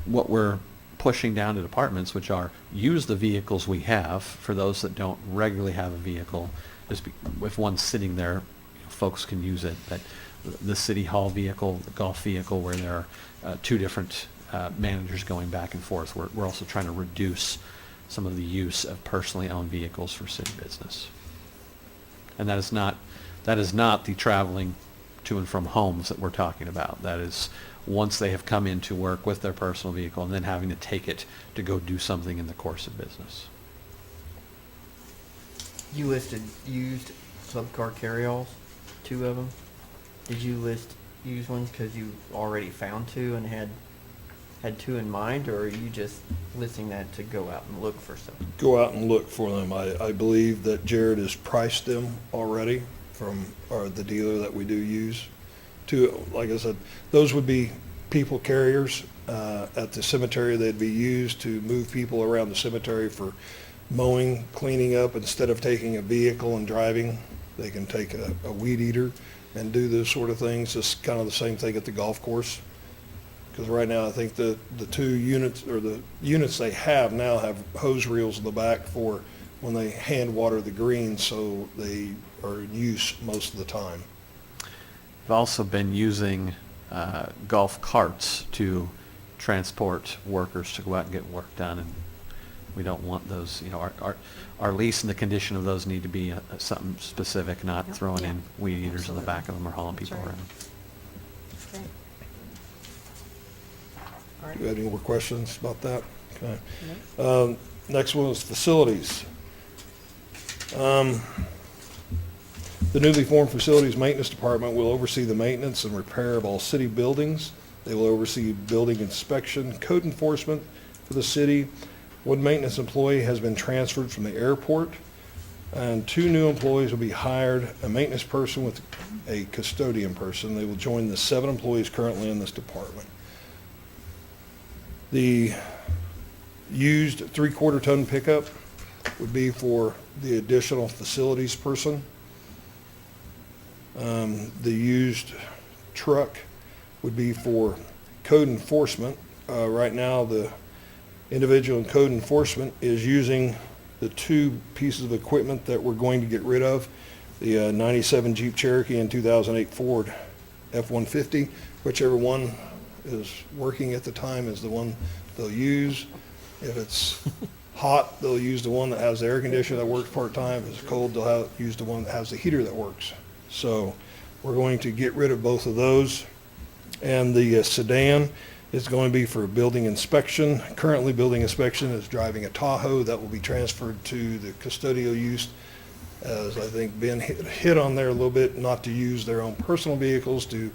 what we're pushing down to departments, which are use the vehicles we have for those that don't regularly have a vehicle. If one's sitting there, you know, folks can use it. But the city hall vehicle, the golf vehicle, where there are 2 different managers going back and forth, we're also trying to reduce some of the use of personally owned vehicles for city business. And that is not the traveling to and from homes that we're talking about. That is once they have come into work with their personal vehicle and then having to take it to go do something in the course of business. You listed used club car carryalls, 2 of them. Did you list used ones because you already found 2 and had 2 in mind, or are you just listing that to go out and look for something? Go out and look for them. I believe that Jared has priced them already from the dealer that we do use. Like I said, those would be people carriers at the cemetery. They'd be used to move people around the cemetery for mowing, cleaning up. Instead of taking a vehicle and driving, they can take a weed eater and do those sort of things. It's kind of the same thing at the golf course. Because right now, I think the 2 units, or the units they have now, have hose reels in the back for when they hand water the greens, so they are in use most of the time. We've also been using golf carts to transport workers to go out and get work done, and we don't want those, our lease and the condition of those need to be something specific, not throwing in weed eaters in the back of them or hauling people That's right. around. Okay. All right. Do you have any more questions about that? Okay. Next one is facilities. The newly formed Facilities Maintenance Department will oversee the maintenance and repair of all city buildings. They will oversee building inspection, code enforcement for the city. One maintenance employee has been transferred from the airport, and 2 new employees will be hired, a maintenance person with a custodian person. They will join the 7 employees currently in this department. The used 3/4 ton pickup would be for the additional facilities person. The used truck would be for code enforcement. Right now, the individual in code enforcement is using the 2 pieces of equipment that we're going to get rid of, the 97 Jeep Cherokee and 2008 Ford F-150. Whichever one is working at the time is the one they'll use. If it's hot, they'll use the one that has the air conditioner that works part-time. If it's cold, they'll use the one that has the heater that works. So we're going to get rid of both of those. And the sedan is going to be for building inspection. Currently, building inspection is driving a Tahoe that will be transferred to the custodial use, as I think Ben hit on there a little bit, not to use their own personal vehicles, to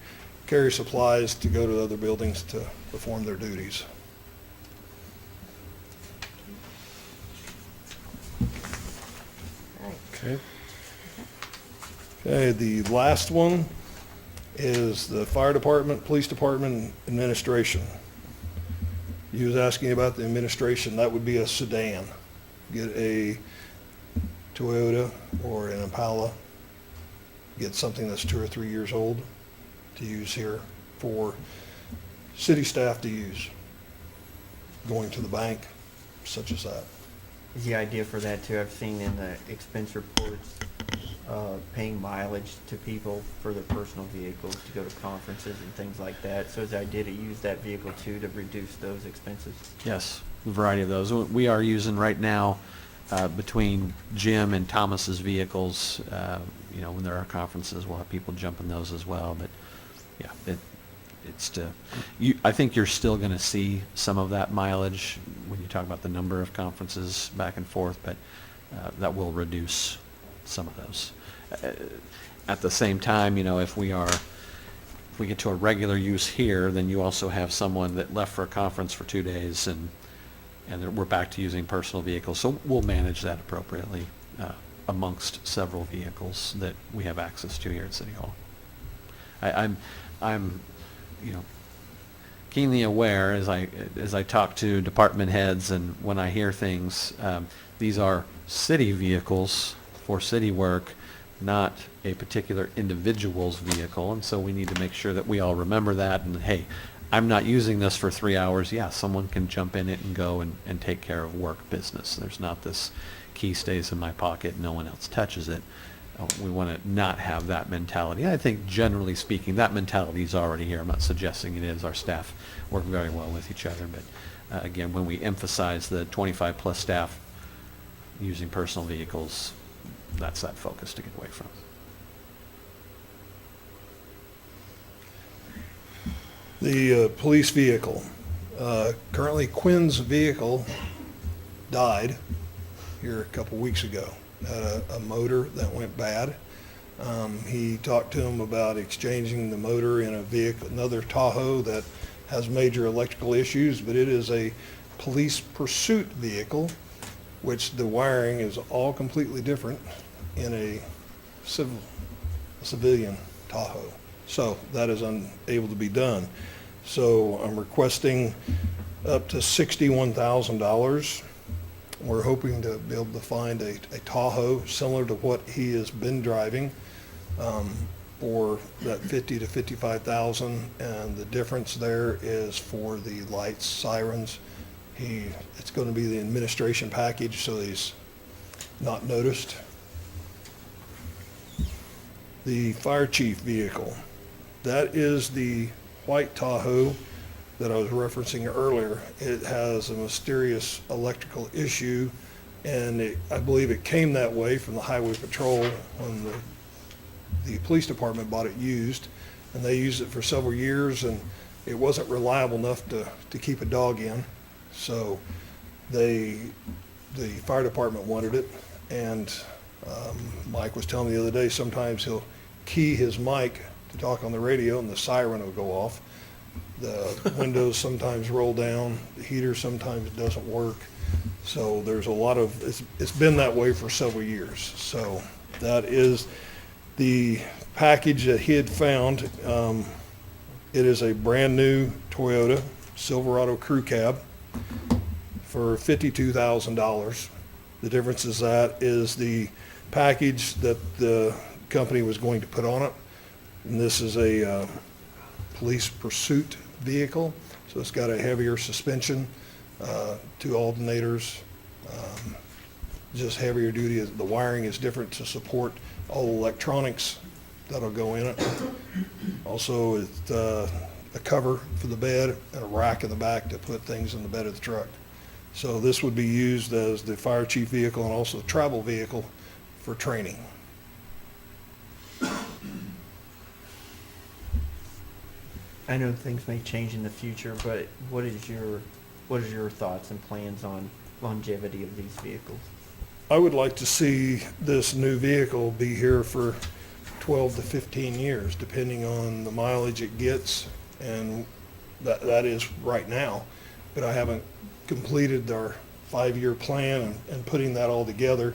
carry supplies to go to other buildings to perform their duties. Okay. Okay, the last one is the fire department, police department administration. You was asking about the administration. That would be a sedan. Get a Toyota or an Impala. Get something that's 2 or 3 years old to use here for city staff to use. Going to the bank, such as that. Is the idea for that too, I've seen in the expense reports, paying mileage to people for their personal vehicles to go to conferences and things like that. So is the idea to use that vehicle too to reduce those expenses? Yes, a variety of those. We are using right now, between Jim and Thomas's vehicles, when there are conferences, we'll have people jump in those as well. But yeah, I think you're still going to see some of that mileage when you talk about the number of conferences back and forth, but that will reduce some of those. At the same time, if we get to a regular use here, then you also have someone that left for a conference for 2 days, and we're back to using personal vehicles. So we'll manage that appropriately amongst several vehicles that we have access to here at City Hall. I'm keenly aware as I talk to department heads and when I hear things, these are city vehicles for city work, not a particular individual's vehicle, and so we need to make sure that we all remember that, and hey, I'm not using this for 3 hours. Yeah, someone can jump in it and go and take care of work business. There's not this key stays in my pocket, no one else touches it. We want to not have that mentality. I think generally speaking, that mentality is already here. I'm not suggesting it is. Our staff work very well with each other, but again, when we emphasize the 25 plus staff using personal vehicles, that's that focus to get away from. The police vehicle. Currently, Quinn's vehicle died here a couple weeks ago. Had a motor that went bad. He talked to him about exchanging the motor in a vehicle, another Tahoe that has major electrical issues, but it is a police pursuit vehicle, which the wiring is all completely different in a civilian Tahoe. So that is unable to be done. So I'm requesting up to $61,000. We're hoping to be able to find a Tahoe similar to what he has been driving for that $50,000 to $55,000, and the difference there is for the lights, sirens. It's going to be the administration package, so he's not noticed. The fire chief vehicle, that is the white Tahoe that I was referencing earlier. It has a mysterious electrical issue, and I believe it came that way from the highway patrol when the police department bought it used, and they used it for several years, and it wasn't reliable enough to keep a dog in. So the fire department wanted it, and Mike was telling me the other day, sometimes he'll key his mic to talk on the radio and the siren will go off. The windows sometimes roll down, the heater sometimes doesn't work. So there's a lot of, it's been that way for several years. So that is the package that he had found. It is a brand new Toyota Silverado crew cab for $52,000. The difference is that is the package that the company was going to put on it. And this is a police pursuit vehicle. So it's got a heavier suspension, 2 alternators, just heavier duty. The wiring is different to support all the electronics that'll go in it. Also, it's a cover for the bed and a rack in the back to put things in the bed of the truck. So this would be used as the fire chief vehicle and also a travel vehicle for training. I know things may change in the future, but what is your thoughts and plans on longevity of these vehicles? I would like to see this new vehicle be here for 12 to 15 years, depending on the mileage it gets, and that is right now. But I haven't completed our 5-year plan and putting that all together,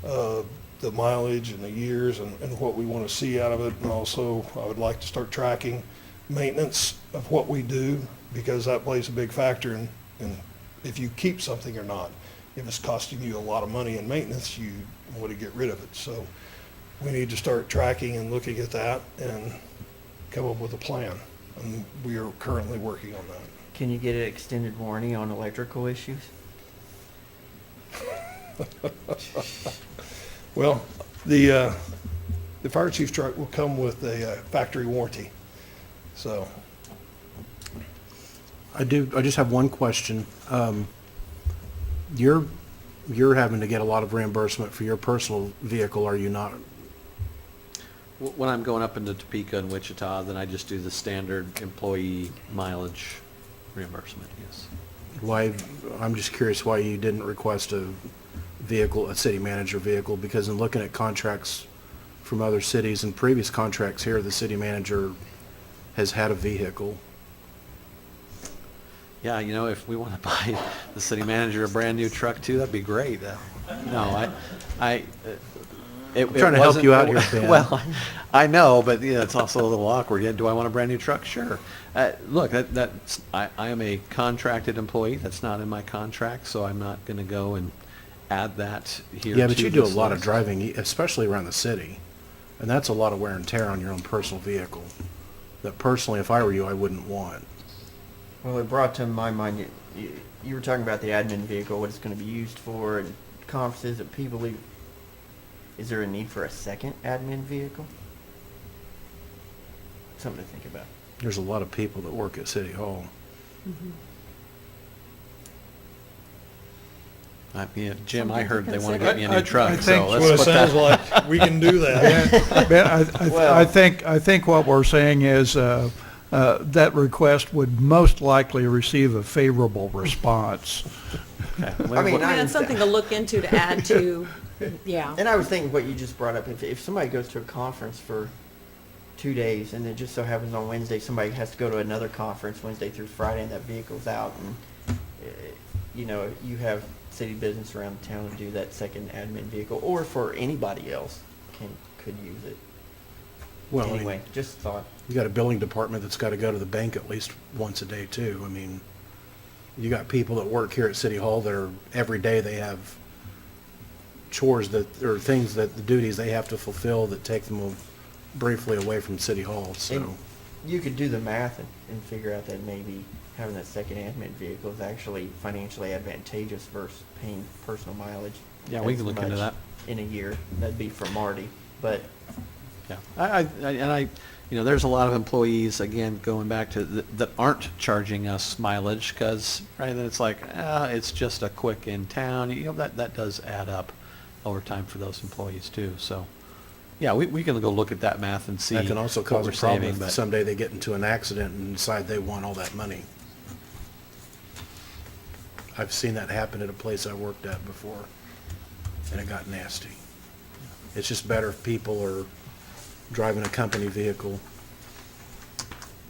the mileage and the years and what we want to see out of it. And also, I would like to start tracking maintenance of what we do, because that plays a big factor in if you keep something or not. If it's costing you a lot of money in maintenance, you want to get rid of it. So we need to start tracking and looking at that and come up with a plan. And we are currently working on that. Can you get an extended warranty on electrical issues? Well, the fire chief's truck will come with a factory warranty. So I just have one question. You're having to get a lot of reimbursement for your personal vehicle, are you not? When I'm going up into Topeka and Wichita, then I just do the standard employee mileage reimbursement, yes. Why, I'm just curious why you didn't request a city manager vehicle, because in looking at contracts from other cities and previous contracts here, the city manager has had a vehicle. Yeah, if we want to buy the city manager a brand new truck too, that'd be great. No, I'm trying to help you out here, Ben. Well, I know, but it's also a little awkward. Yeah, do I want a brand new truck? Sure. Look, I am a contracted employee. That's not in my contract, so I'm not going to go and add that here. Yeah, but you do a this lot of list. driving, especially around the city, and that's a lot of wear and tear on your own personal vehicle. That personally, if I were you, I wouldn't want. Well, it brought to my mind, you were talking about the admin vehicle, what it's going to be used for, and conferences that people leave. Is there a need for a second admin vehicle? Something to think about. There's a lot of people that work at City Hall. Jim, I heard they want to consider. get me a new truck, I so think let's Well, it put sounds that. like we can do that. Ben, I Well- think what we're saying is that request would most likely receive a favorable response. I mean, And something to look into to add to, yeah. And I was thinking what you just brought up, if somebody goes to a conference for 2 days and it just so happens on Wednesday somebody has to go to another conference Wednesday through Friday and that vehicle's out, and you have city business around town to do that second admin vehicle, or for anybody else could use it. Well, I Anyway, mean, just thought. you got a billing department that's got to go to the bank at least once a day too. I mean, you got people that work here at City Hall that are, every day they have chores or things that the duties they have to fulfill that take them briefly away from City Hall, so. you could do the math and figure out that maybe having that second admin vehicle is actually financially advantageous versus paying personal mileage. Yeah, we as can look into much that. in a year. That'd be for Marty, but Yeah, there's a lot of employees, again, going back to, that aren't charging us mileage, because, right, then it's like, it's just a quick in town, that does add up over time for those employees too, so, yeah, we can go look at that math and see That can also what cause we're a problem saving, if but someday they get into an accident and decide they want all that money. I've seen that happen at a place I worked at before, and it got nasty. It's just better if people are driving a company vehicle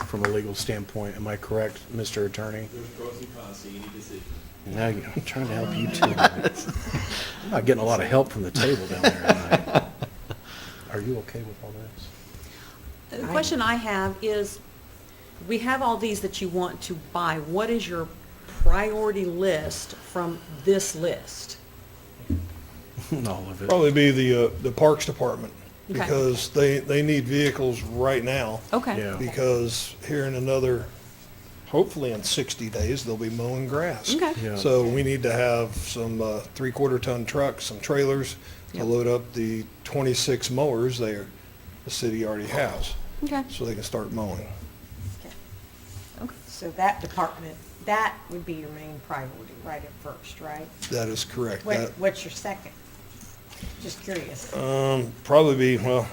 from a legal standpoint. Am I correct, Mr. Attorney? There's pros and cons to any decision. Now, I'm trying to help you too. I'm not getting a lot of help from the table down there tonight. Are you okay with all this? The question I have is, we have all these that you want to buy. What is your priority list from this list? All of it. Probably be the Parks Department, Okay. because they need vehicles right now. Okay. Yeah. Because here in another, hopefully in 60 days, they'll be mowing grass. Okay. Yeah. So we need to have some 3/4 ton trucks, some trailers to Yep. load up the 26 mowers the city already has, Okay. so they can start mowing. So that department, that would be your main priority right at first, right? That is correct. What's your second? Just curious. Probably be, well,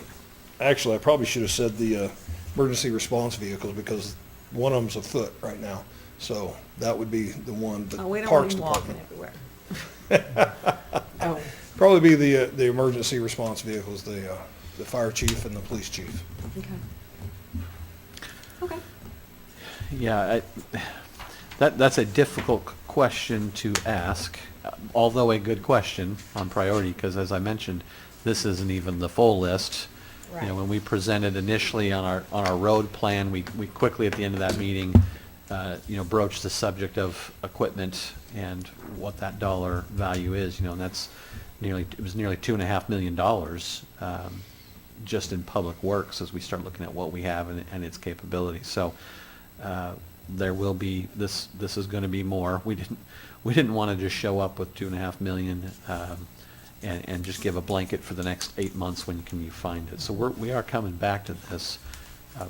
actually, I probably should have said the emergency response vehicles, because one of them's afoot right now. So that would be the one, the Oh, we don't want Parks him walking Department. everywhere. Oh, Probably be the emergency response vehicles, the fire chief and the police chief. Okay. Okay. yeah, that's a difficult question to ask, although a good question on priority, because as I mentioned, this isn't even the full list. You know, Right. when we presented initially on our road plan, we quickly at the end of that meeting, broached the subject of equipment and what that dollar value is, and that's it was nearly $2.5 million, just in public works as we start looking at what we have and its capabilities. So, there will be, this is going to be more. We didn't want to just show up with $2.5 million, and just give a blanket for the next 8 months when can you find it. So we are coming back to this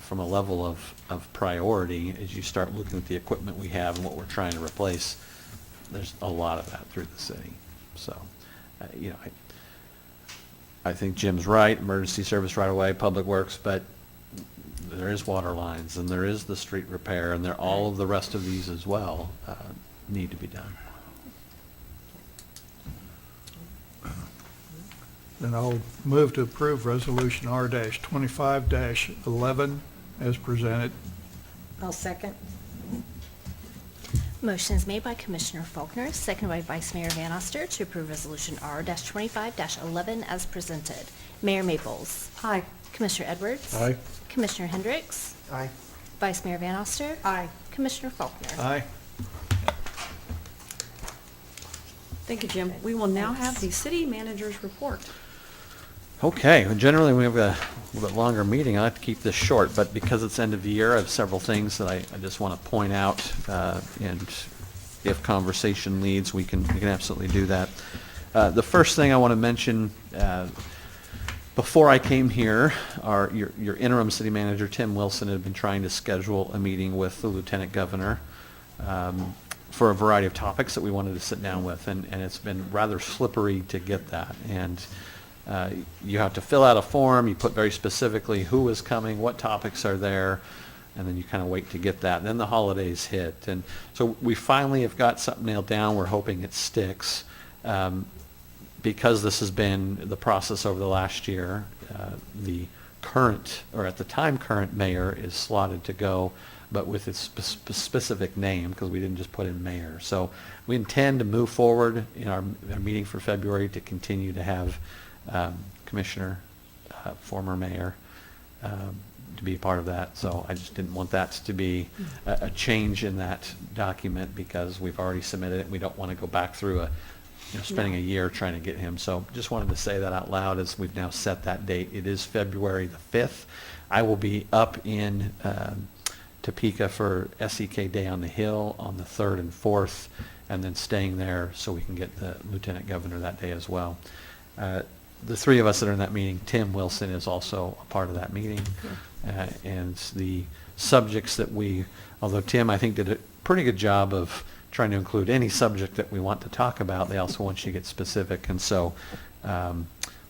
from a level of priority as you start looking at the equipment we have and what we're trying to replace. There's a lot of that through the city. So, I think Jim's right, emergency service right away, public works, but there is water lines and there is the street repair and all of the rest of these as well need to be done. Then I'll move to approve Resolution R-25-11 as presented. I'll second. Motion is made by Commissioner Faulkner, seconded by Vice Mayor Van Oster to approve Resolution R-25-11 as presented. Mayor Maples. Aye. Commissioner Edwards. Aye. Commissioner Hendricks. Aye. Vice Mayor Van Oster. Aye. Commissioner Faulkner. Aye. Thank you, Jim. We will now have the city manager's report. Okay, well, generally we have a little bit longer meeting. I like to keep this short, but because it's end of the year, I have several things that I just want to point out, and if conversation leads, we can absolutely do that. The first thing I want to mention, before I came here, your interim city manager, Tim Wilson, had been trying to schedule a meeting with the lieutenant governor for a variety of topics that we wanted to sit down with, and it's been rather slippery to get that. And you have to fill out a form, you put very specifically who is coming, what topics are there, and then you kind of wait to get that. And then the holidays hit. And so we finally have got something nailed down. We're hoping it sticks. Because this has been the process over the last year, the current, or at the time current mayor is slotted to go, but with its specific name, because we didn't just put in mayor. So we intend to move forward in our meeting for February to continue to have Commissioner, former mayor, to be a part of that. So I just didn't want that to be a change in that document, because we've already submitted it. We don't want to go back through a spending a year trying to get him. So just wanted to say that out loud as we've now set that date. It is February the 5th. I will be up in Topeka for SEK Day on the Hill on the 3rd and 4th, and then staying there so we can get the Lieutenant Governor that day as well. The three of us that are in that meeting, Tim Wilson is also a part of that meeting. And the subjects that although Tim, I think, did a pretty good job of trying to include any subject that we want to talk about, they also want you to get specific. And so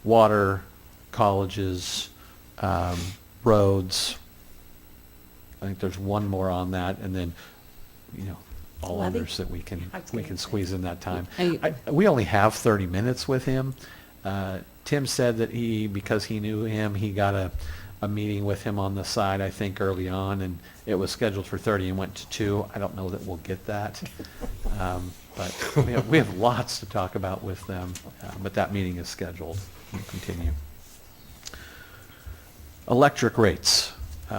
water, colleges, roads, I think there's one more on that, and then, all Levy? others that we can squeeze in that time. Hey. We only have 30 minutes with him. Tim said that because he knew him, he got a meeting with him on the side, I think, early on, and it was scheduled for 30 and went to 2. I don't know that we'll get that. But we have lots to talk about with them, but that meeting is scheduled. We'll continue. Electric rates.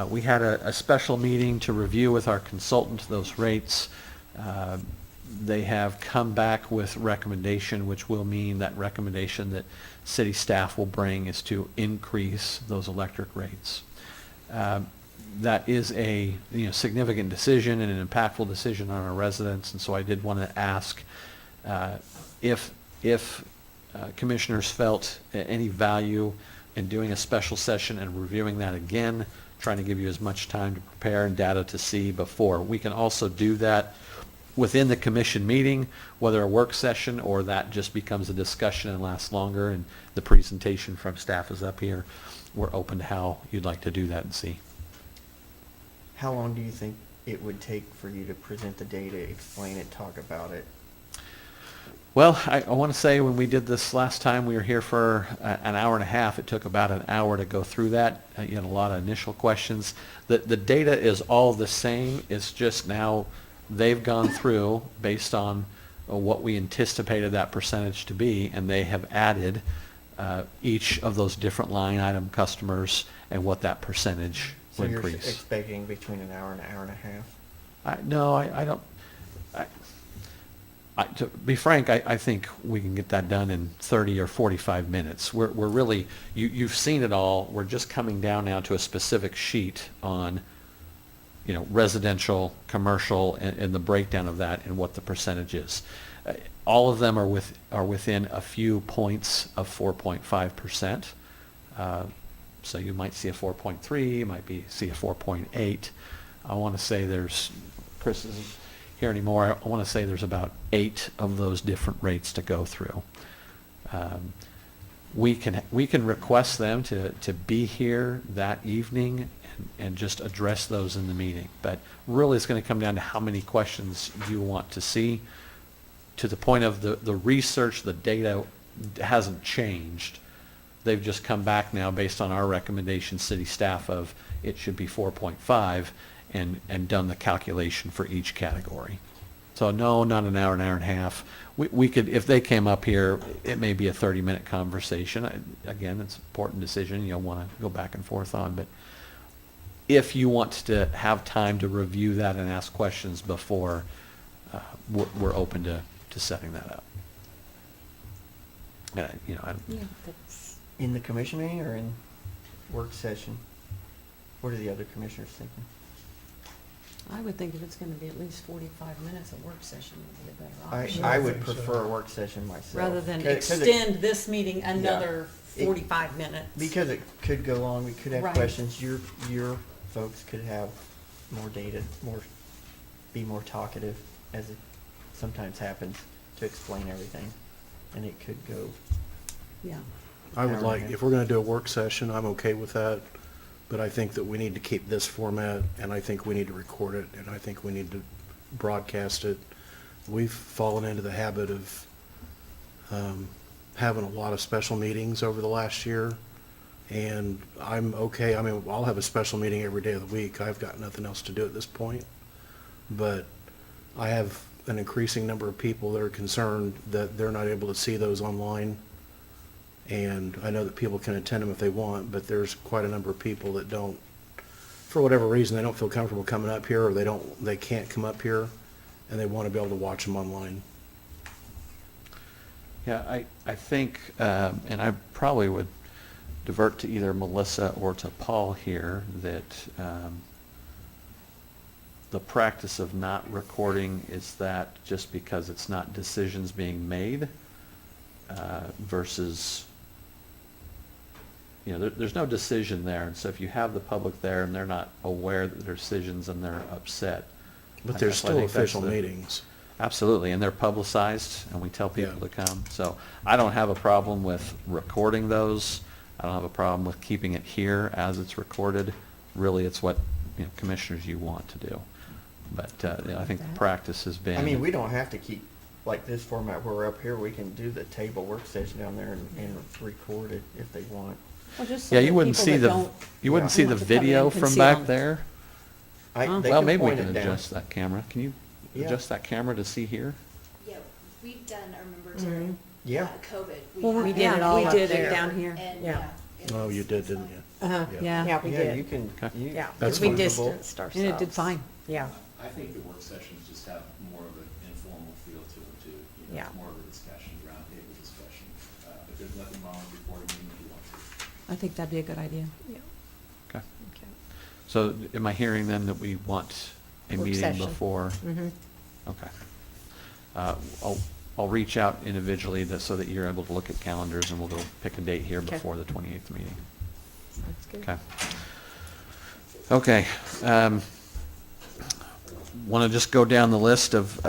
We had a special meeting to review with our consultant those rates. They have come back with recommendation, which will mean that recommendation that city staff will bring is to increase those electric rates. That is a significant decision and an impactful decision on our residents, and so I did want to ask if commissioners felt any value in doing a special session and reviewing that again, trying to give you as much time to prepare and data to see before. We can also do that within the commission meeting, whether a work session or that just becomes a discussion and lasts longer and the presentation from staff is up here. We're open to how you'd like to do that and see. How long do you think it would take for you to present the data, explain it, talk about it? Well, I want to say when we did this last time, we were here for an hour and a half. It took about an hour to go through that. You had a lot of initial questions. The data is all the same. It's just now they've gone through based on what we anticipated that percentage to be, and they have added each of those different line item customers and what that percentage So will you're increase. expecting between an hour and a half? No, I don't. To be frank, I think we can get that done in 30 or 45 minutes. We're really, you've seen it all. We're just coming down now to a specific sheet on, residential, commercial, and the breakdown of that and what the percentage is. All of them are within a few points of 4.5%. So you might see a 4.3, you might see a 4.8. I want to say Chris isn't here anymore. I want to say there's about 8 of those different rates to go through. We can request them to be here that evening and just address those in the meeting. But really it's going to come down to how many questions you want to see. To the point of the research, the data hasn't changed. They've just come back now based on our recommendation, city staff, of it should be 4.5 and done the calculation for each category. So no, not an hour and a half. We could, if they came up here, it may be a 30-minute conversation. Again, it's an important decision you'll want to go back and forth on. But if you want to have time to review that and ask questions before, we're open to setting that up. In the commission meeting or in work session? What are the other commissioners thinking? I would think if it's going to be at least 45 minutes, a work session would be a better option. I would prefer a work session myself. Rather than 'Cause extend this meeting another It- 45 minutes. Because it could go long, we could have Right. questions, your folks could have more data, be more talkative, as it sometimes happens, to explain everything, and it could go. Yeah. I would like, if we're going to do a work session, I'm okay with that, but I think that we need to keep this format, and I think we need to record it, and I think we need to broadcast it. We've fallen into the habit of having a lot of special meetings over the last year, and I'm okay. I mean, I'll have a special meeting every day of the week. I've got nothing else to do at this point, but I have an increasing number of people that are concerned that they're not able to see those online. And I know that people can attend them if they want, but there's quite a number of people that don't, for whatever reason, they don't feel comfortable coming up here, or they can't come up here, and they want to be able to watch them online. Yeah, I think, and I probably would divert to either Melissa or to Paul here, that the practice of not recording, is that just because it's not decisions being made versus, there's no decision there. And so if you have the public there and they're not aware that there are decisions and they're upset. But there's I still think that's official meetings. Absolutely, and they're publicized, and we tell people to come. So I don't have a problem with recording those. I don't have a problem with keeping it here as it's recorded. Really, it's what commissioners you want to do. But I think the practice has been. I mean, we don't have to keep like this format where we're up here. We can do the table work session down there and record it if they want. Well, just so Yeah, that you wouldn't people see that the don't see the want to come video in can from see back on- there. They Well, can maybe we point can it down. adjust that camera. Can you Yeah. adjust that camera to see here? Yeah, we've done, I remember during Yeah. COVID. Well, We did it all we up did there. it down here. And, Yeah. it Oh, was- you it did, was didn't fun. you? Uh-huh, Yeah. yeah, we Yeah, did. you can. Yeah, That's we fine. distanced ourselves. And it did fine. Yeah, I think the work sessions just have more of an informal feel to them too. Yeah. It's more of a discussion, roundtable discussion. But there's nothing wrong with recording them if you want to. I think that'd be a good idea. Okay. So am I hearing then that we want a Work meeting session. before? Mm-hmm. Okay. I'll reach out individually so that you're able to look at calendars, and we'll go pick a date here Okay. before the 28th meeting. That's good. Okay. Want to just go down the list of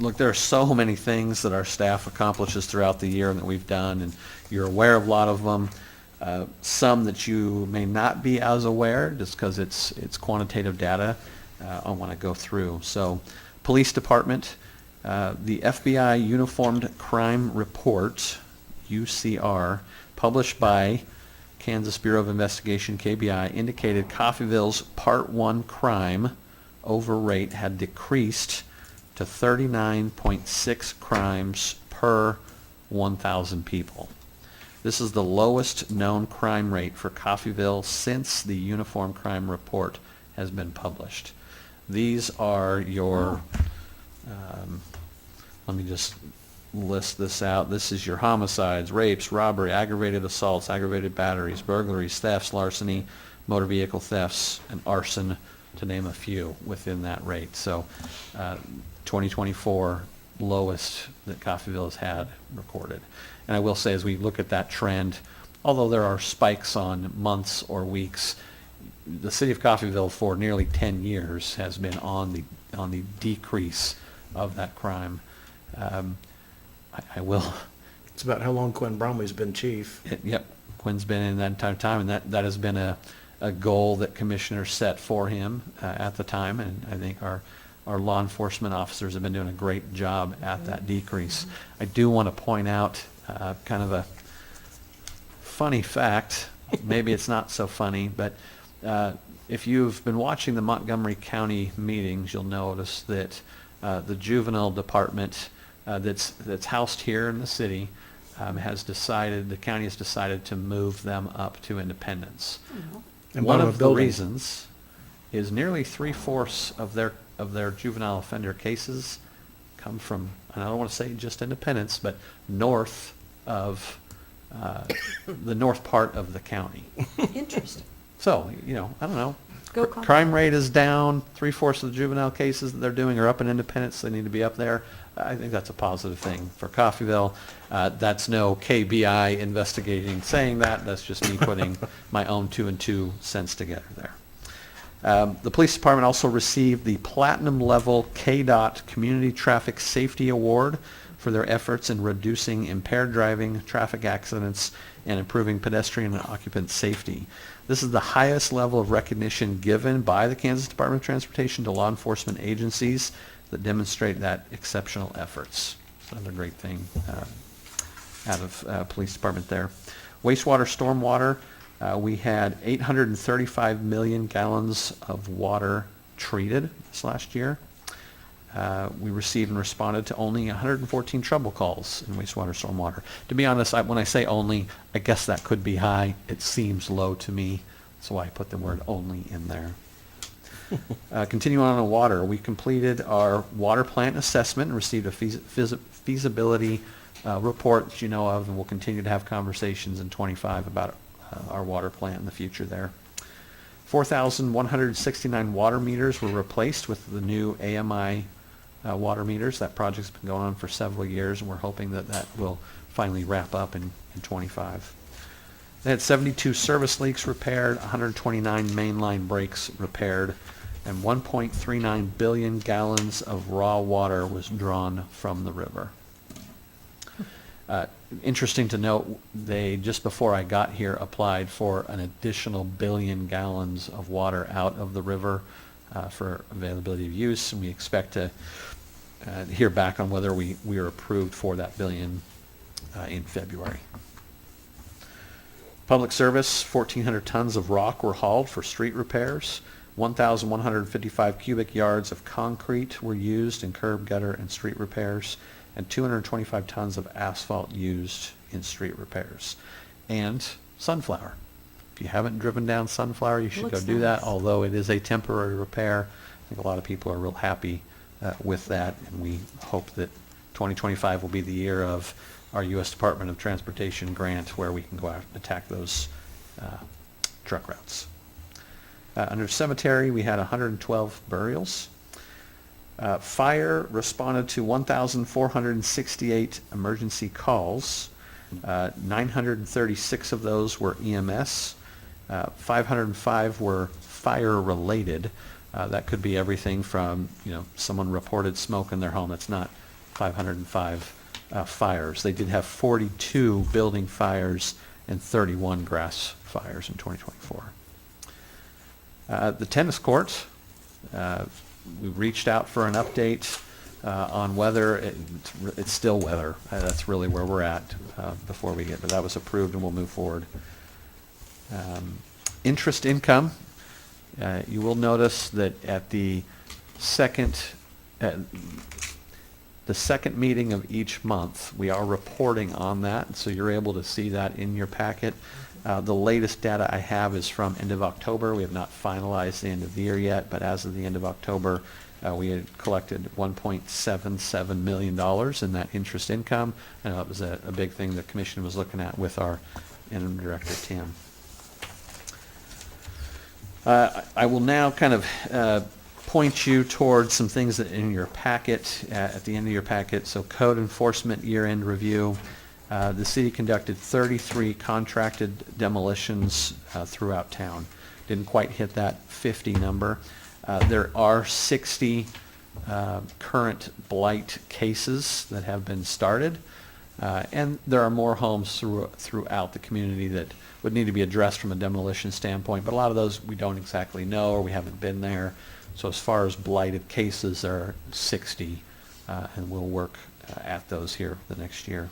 look, there are so many things that our staff accomplishes throughout the year and that we've done, and you're aware of a lot of them. Some that you may not be as aware, just because it's quantitative data. I want to go through. So, Police Department, the FBI Uniformed Crime Report, UCR, published by Kansas Bureau of Investigation, KBI, indicated Coffeyville's Part 1 crime over rate had decreased to 39.6 crimes per 1,000 people. This is the lowest known crime rate for Coffeyville since the Uniform Crime Report has been published. These are your, let me just list this out. This is your homicides, rapes, robbery, aggravated assaults, aggravated batteries, burglaries, thefts, larceny, motor vehicle thefts, and arson, to name a few within that rate. So 2024, lowest that Coffeyville has had recorded. And I will say, as we look at that trend, although there are spikes on months or weeks, the city of Coffeyville for nearly 10 years has been on the decrease of that crime. I will. It's about how long Quinn Bromley's been chief. Yep, Quinn's been in that entire time, and that has been a goal that commissioners set for him at the time, and I think our law enforcement officers have been doing a great job at that decrease. I do want to point out kind of a funny fact. Maybe it's not so funny, but if you've been watching the Montgomery County meetings, you'll notice that the juvenile department that's housed here in the city the county has decided to move them up to Independence. And One bought 'em a of the building. reasons is nearly 3/4 of their juvenile offender cases come from, and I don't want to say just Independence, but north of the north part of the county. Interesting. So, I don't know. Go Crime rate is down. 3/4 of the juvenile cases that they're doing are up in Independence. They need to be up there. I think that's a positive thing for Coffeyville. That's no KBI investigating saying that. That's just me putting my own 2 and 2 cents together there. The police department also received the platinum level KDOT Community Traffic Safety Award for their efforts in reducing impaired driving, traffic accidents, and improving pedestrian and occupant safety. This is the highest level of recognition given by the Kansas Department of Transportation to law enforcement agencies that demonstrate that exceptional efforts. It's another great thing out of police department there. Wastewater, stormwater, we had 835 million gallons of water treated this last year. We received and responded to only 114 trouble calls in wastewater, stormwater. To be honest, when I say only, I guess that could be high. It seems low to me, so I put the word only in there. Continuing on water, we completed our water plant assessment and received a feasibility report that you know of, and we'll continue to have conversations in 25 about our water plant in the future there. 4,169 water meters were replaced with the new AMI water meters. That project's been going on for several years, and we're hoping that that will finally wrap up in 25. They had 72 service leaks repaired, 129 mainline breaks repaired, and 1.39 billion gallons of raw water was drawn from the river. Interesting to note, they, just before I got here, applied for an additional 1 billion gallons of water out of the river for availability of use, and we expect to hear back on whether we are approved for that 1 billion in February. Public service, 1,400 tons of rock were hauled for street repairs. 1,155 cubic yards of concrete were used in curb, gutter, and street repairs, and 225 tons of asphalt used in street repairs. And Sunflower. If you haven't driven down Sunflower, you should go Looks do that, nice. although it is a temporary repair. I think a lot of people are real happy with that, and we hope that 2025 will be the year of our U.S. Department of Transportation grant where we can go out and attack those truck routes. Under cemetery, we had 112 burials. Fire responded to 1,468 emergency calls. 936 of those were EMS. 505 were fire-related. That could be everything from, someone reported smoke in their home. That's not 505 fires. They did have 42 building fires and 31 grass fires in 2024. The tennis court, we reached out for an update on weather. It's still weather. That's really where we're at before we get, but that was approved and we'll move forward. Interest income, you will notice that at the second meeting of each month, we are reporting on that, so you're able to see that in your packet. The latest data I have is from end of October. We have not finalized the end of the year yet, but as of the end of October, we had collected $1.77 million in that interest income. I know it was a big thing the commission was looking at with our interim director, Tim. I will now kind of point you towards some things that in your packet, at the end of your packet. So code enforcement year-end review. The city conducted 33 contracted demolitions throughout town. Didn't quite hit that 50 number. There are 60 current blight cases that have been started. And there are more homes throughout the community that would need to be addressed from a demolition standpoint. But a lot of those we don't exactly know or we haven't been there. So as far as blighted cases, there are 60, and we'll work at those here the next year.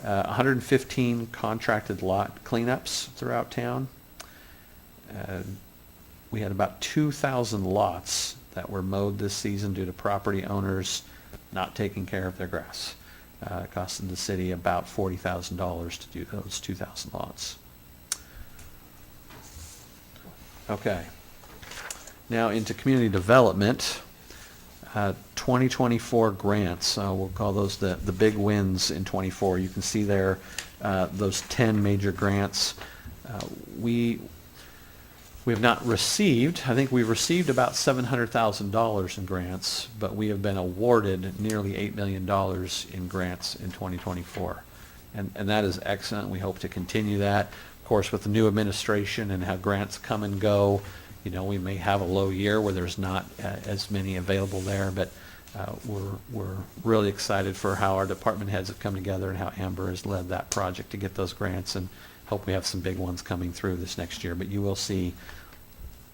115 contracted lot cleanups throughout town. We had about 2,000 lots that were mowed this season due to property owners not taking care of their grass. It costed the city about $40,000 to do those 2,000 lots. Okay. Now into community development. 2024 grants, we'll call those the big wins in 24. You can see there those 10 major grants. We have not received, I think we've received about $700,000 in grants, but we have been awarded nearly $8 million in grants in 2024. And that is excellent. We hope to continue that. Of course, with the new administration and how grants come and go, we may have a low year where there's not as many available there, but we're really excited for how our department heads have come together and how Amber has led that project to get those grants, and hope we have some big ones coming through this next year. But you will see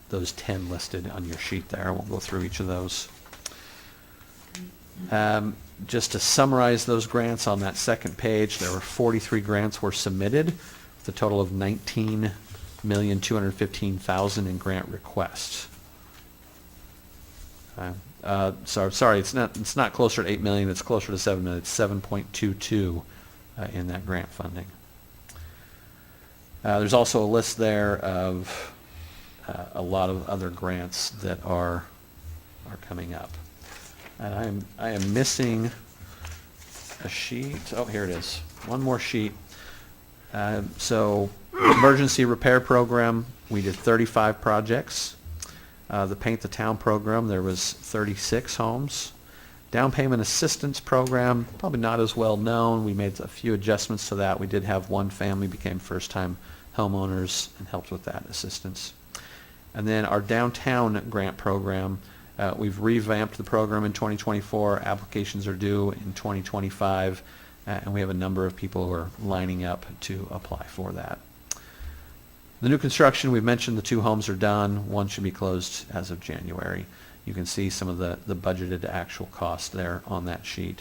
those 10 listed on your sheet there. I won't go through each of those. Just to summarize those grants on that second page, there were 43 grants were submitted with a total of $19,215,000 in grant requests. Sorry, it's not closer to 8 million. It's closer to 7 million. It's 7.22 in that grant funding. There's also a list there of a lot of other grants that are coming up. And I am missing a sheet. Oh, here it is. One more sheet. So emergency repair program, we did 35 projects. The Paint the Town program, there was 36 homes. Down payment assistance program, probably not as well known. We made a few adjustments to that. We did have one family became first-time homeowners and helped with that assistance. And then our downtown grant program, we've revamped the program in 2024. Applications are due in 2025, and we have a number of people who are lining up to apply for that. The new construction, we've mentioned the 2 homes are done. One should be closed as of January. You can see some of the budgeted actual cost there on that sheet.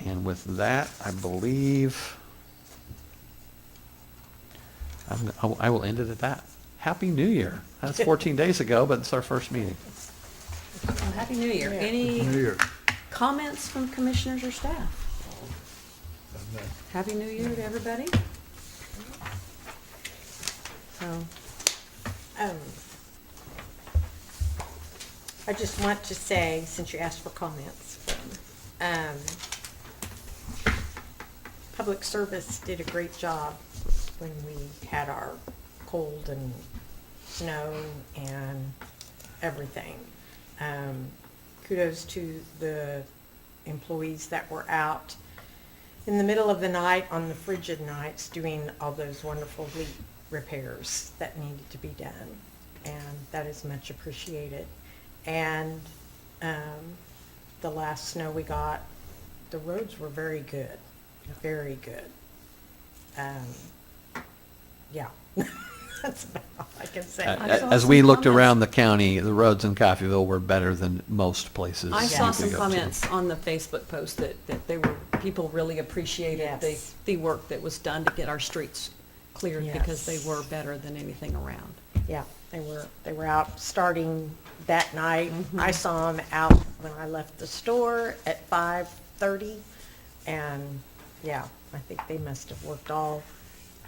And with that, I believe I will end it at that. Happy New Year. That's 14 days ago, but it's our first meeting. Well, Happy New Year. Yeah. Any New Year. comments from commissioners or staff? Happy New Year to everybody. So, I just want to say, since you asked for comments, Public Service did a great job when we had our cold and snow and everything. Kudos to the employees that were out in the middle of the night on the frigid nights doing all those wonderful leak repairs that needed to be done. And that is much appreciated. And the last snow we got, the roads were very good, very good. Yeah, that's about all I can say. As we looked around the county, the roads in Coffeyville were better than most places. I you saw could some go to. comments on the Facebook post that people really appreciated Yes. the work that was done to get our streets cleared because they Yes. were better than anything around. Yeah, they were out starting that night. Mhm. I saw them out when I left the store at 5:30, and yeah, I think they must have worked all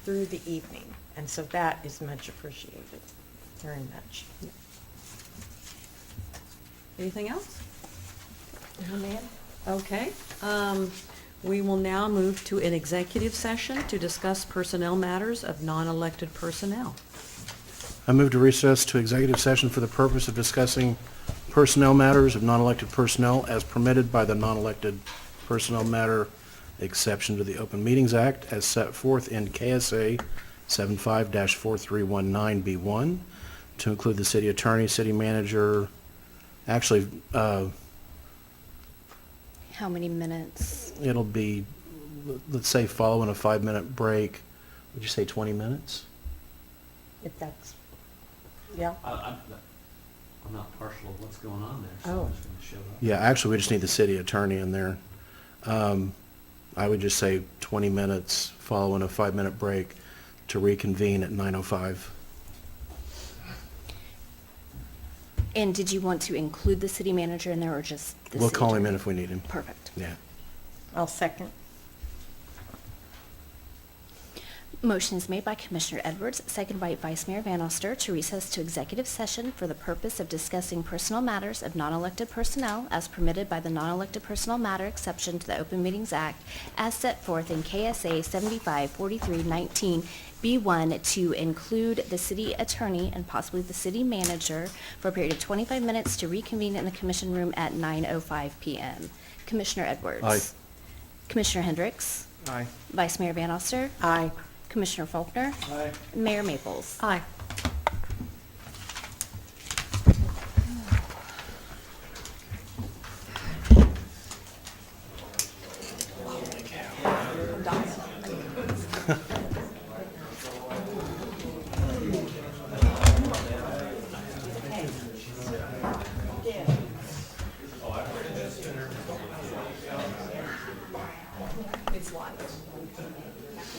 through the evening, and so that is much appreciated, very much. Anything else? No, ma'am? Okay. We will now move to an executive session to discuss personnel matters of non-elected personnel. I move to recess to executive session for the purpose of discussing personnel matters of non-elected personnel as permitted by the non-elected personnel matter exception to the Open Meetings Act as set forth in KSA 75-4319B1 to include the city attorney, city manager, actually, How many minutes? it'll be, let's say, following a 5-minute break. Would you say 20 minutes? If that's, yeah. I'm not partial of what's going on there, so Oh. I'm just going to show up. Yeah, actually, we just need the city attorney in there. I would just say 20 minutes following a 5-minute break to reconvene at 9:05. And did you want to include the city manager in there or just the We'll city call him in attorney? if we need him. Perfect. Yeah. I'll second. Motion is made by Commissioner Edwards, seconded by Vice Mayor Van Oster to recess to executive session for the purpose of discussing personnel matters of non-elected personnel as permitted by the non-elected personnel matter exception to the Open Meetings Act as set forth in KSA 75-4319B1 to include the city attorney and possibly the city manager for a period of 25 minutes to reconvene in the commission room at 9:05 p.m. Commissioner Edwards. Aye. Commissioner Hendricks. Aye. Vice Mayor Van Oster. Aye. Commissioner Faulkner. Aye. Mayor Maples. Aye.